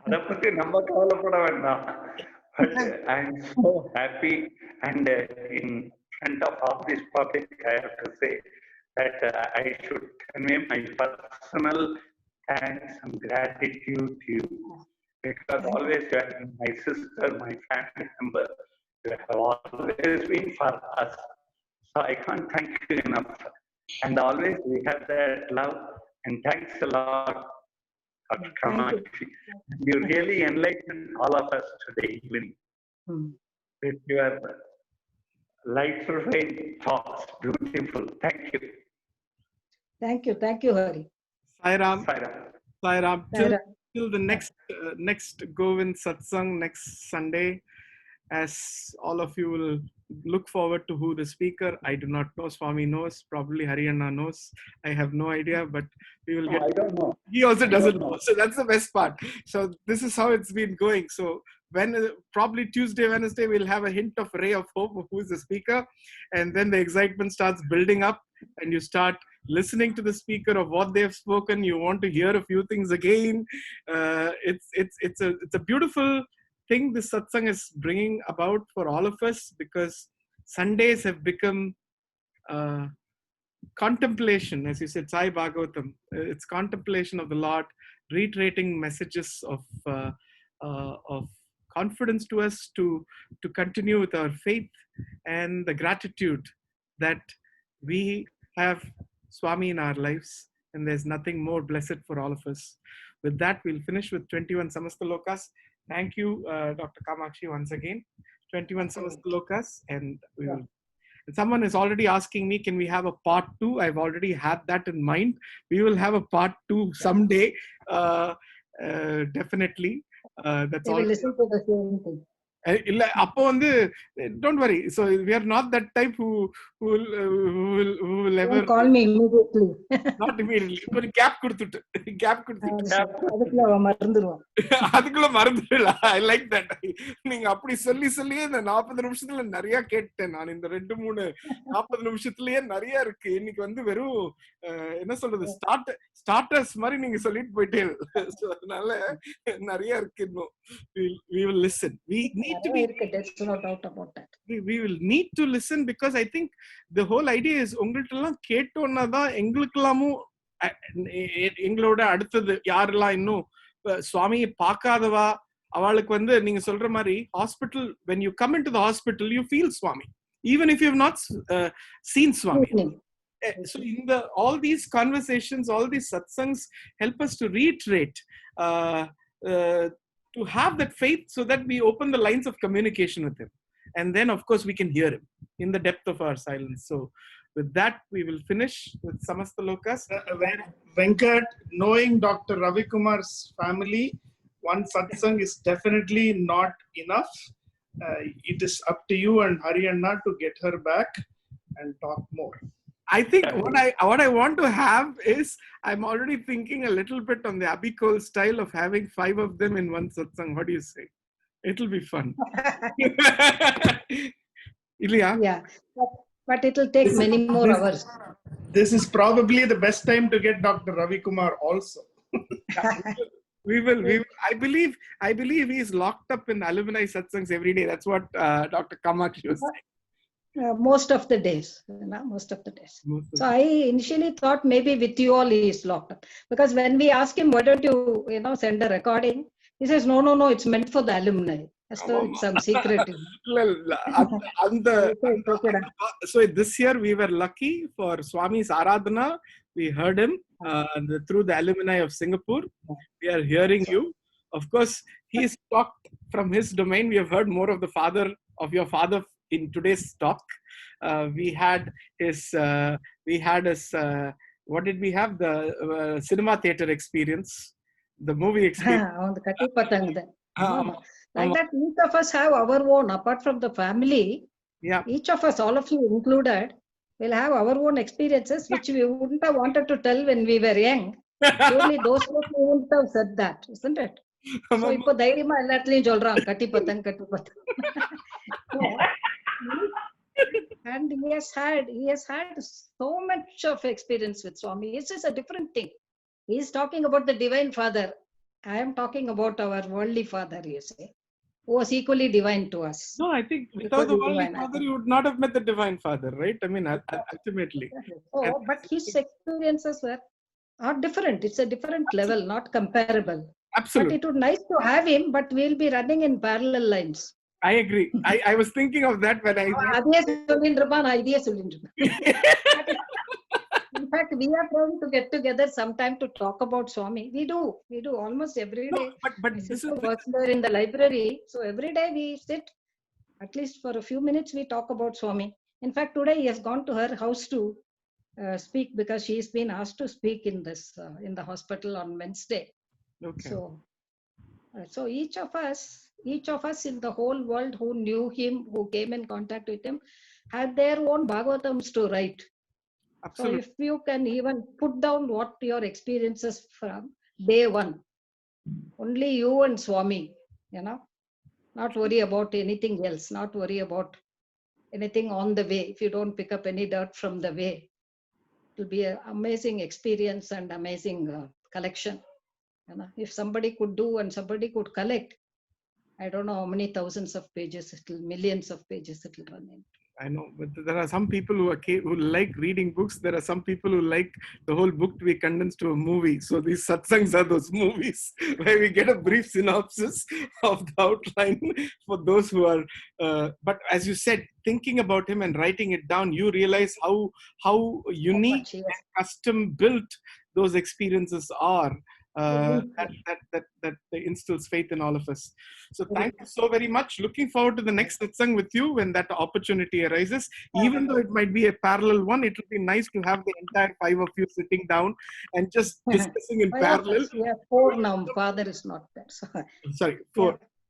அதை பத்தி நம்ம கவலைப்பட வேண்டாம். But I'm so happy, and in front of all this public, I have to say that I should convey my personal thanks and gratitude to you, because always you have been my sister, my family member. You have always been for us. So I can't thank you enough. And always we have that love, and thanks a lot, Dr. Kamakshi. You really enlightened all of us today evening with your lighter vein thoughts. Beautiful. Thank you. Thank you, Hari. Sairam. Till the next Govind Satsang next Sunday, as all of you will look forward to who the speaker. I do not know. Swami knows. Probably Haryana knows. I have no idea, but we will get. I don't know. He also doesn't know. So that's the best part. So this is how it's been going. So probably Tuesday, Wednesday, we'll have a hint of ray of hope of who is the speaker, and then the excitement starts building up, and you start listening to the speaker of what they have spoken. You want to hear a few things again. It's a beautiful thing this satsang is bringing about for all of us, because Sundays have become contemplation, as you said, Sai Bhagavatam. It's contemplation of the Lord, reiterating messages of confidence to us to continue with our faith and the gratitude that we have Swami in our lives, and there's nothing more blessed for all of us. With that, we'll finish with 21 Samasta Lokas. Thank you, Dr. Kamakshi, once again. 21 Samasta Lokas, and we will. And someone is already asking me, can we have a part 2? I've already had that in mind. We will have a part 2 someday, definitely. That's all. Listen to the same thing. இல்ல அப்போ வந்து don't worry, so we are not that type who will ever Don't call me immediately. not immediately கொஞ்சம் gap கொடுத்துட்டு அதுக்குள்ள அவன் மறந்துடுவான். அதுக்குள்ள மறந்துடலாம். I like that. நீங்க அப்படி சொல்லியே இந்த 40 நிமிஷத்துல நிறைய கேட்டேன் நான். இந்த 2-3 40 நிமிஷத்துலயே நிறைய இருக்கு. இன்னைக்கு வந்து வெறும் என்ன சொல்றது ஸ்டார்டர்ஸ் மாதிரி நீங்க சொல்லிட்டு போயிட்டே. அதனால நிறைய இருக்கு இன்னும். we will listen. We need to be, there's no doubt about that. we will need to listen because I think the whole idea is உங்கள்ட்ட எல்லாம் கேட்டோன்னா தான் எங்களுக்கெல்லாமும் எங்களோட அடுத்தது யாரெல்லாம் இன்னும் சுவாமியை பார்க்காதவா அவளுக்கு வந்து நீங்க சொல்ற மாதிரி hospital when you come into the hospital you feel Swami even if you have not seen Swami. So in all these conversations, all these satsangs help us to reiterate to have that faith so that we open the lines of communication with him, and then of course we can hear him in the depth of our silence. So with that we will finish with Samasta Lokas. Venkat, knowing Dr. Ravi Kumar's family, one satsang is definitely not enough. It is up to you and Haryana to get her back and talk more. I think what I want to have is, I'm already thinking a little bit on the Abhikol style of having 5 of them in one satsang. What do you say? It'll be fun. Ilya? Yeah, but it'll take many more hours. This is probably the best time to get Dr. Ravi Kumar also. We will. I believe he's locked up in alumni satsangs every day. That's what Dr. Kamakshi was saying. Most of the days, most of the days. So I initially thought maybe with you all he is locked up, because when we ask him, why don't you send a recording, he says no, it's meant for the alumni, as though it's some secret. So this year we were lucky for Swami's Aradhana. We heard him through the alumni of Singapore. We are hearing you. Of course, he is talked from his domain. We have heard more of your father in today's talk. We had his what did we have? The cinema theater experience, the movie experience. Like that, each of us have our own, apart from the family. Yeah. Each of us, all of you included, will have our own experiences, which we wouldn't have wanted to tell when we were young. Surely those who wouldn't have said that, isn't it? So, ipo தைரியமா எல்லாத்துலயும் சொல்றான் கட்டி பத்தன். And he has had so much of experience with Swami. It's just a different thing. He is talking about the Divine Father. I am talking about our worldly father, you say, who was equally divine to us. No, I think without the worldly father, you would not have met the Divine Father, right? I mean, ultimately. Oh, but his experiences are different. It's a different level, not comparable. Absolutely. But it would be nice to have him, but we'll be running in parallel lines. I agree. I was thinking of that when I... In fact, we are trying to get together sometime to talk about Swami. We do almost every day. No, but this is works there in the library. So every day we sit, at least for a few minutes, we talk about Swami. In fact, today he has gone to her house to speak, because she has been asked to speak in the hospital on Wednesday. Okay. So each of us in the whole world who knew him, who came in contact with him, had their own Bhagavatams to write. Absolutely. So if you can even put down what your experiences from day one, only you and Swami, not worry about anything else, not worry about anything on the way. If you don't pick up any dirt from the way, it will be an amazing experience and amazing collection. If somebody could do and somebody could collect, I don't know how many thousands of pages, millions of pages it will run in. I know, but there are some people who like reading books. There are some people who like the whole book to be condensed to a movie. So these satsangs are those movies where we get a brief synopsis of the outline for those who are. But as you said, thinking about him and writing it down, you realize how unique and custom built those experiences are. That instills faith in all of us. So thank you so very much. Looking forward to the next satsang with you when that opportunity arises. Even though it might be a parallel one, it will be nice to have the entire 5 of you sitting down and just discussing in parallel. We are 4 now. Father is not there. Sorry, 4.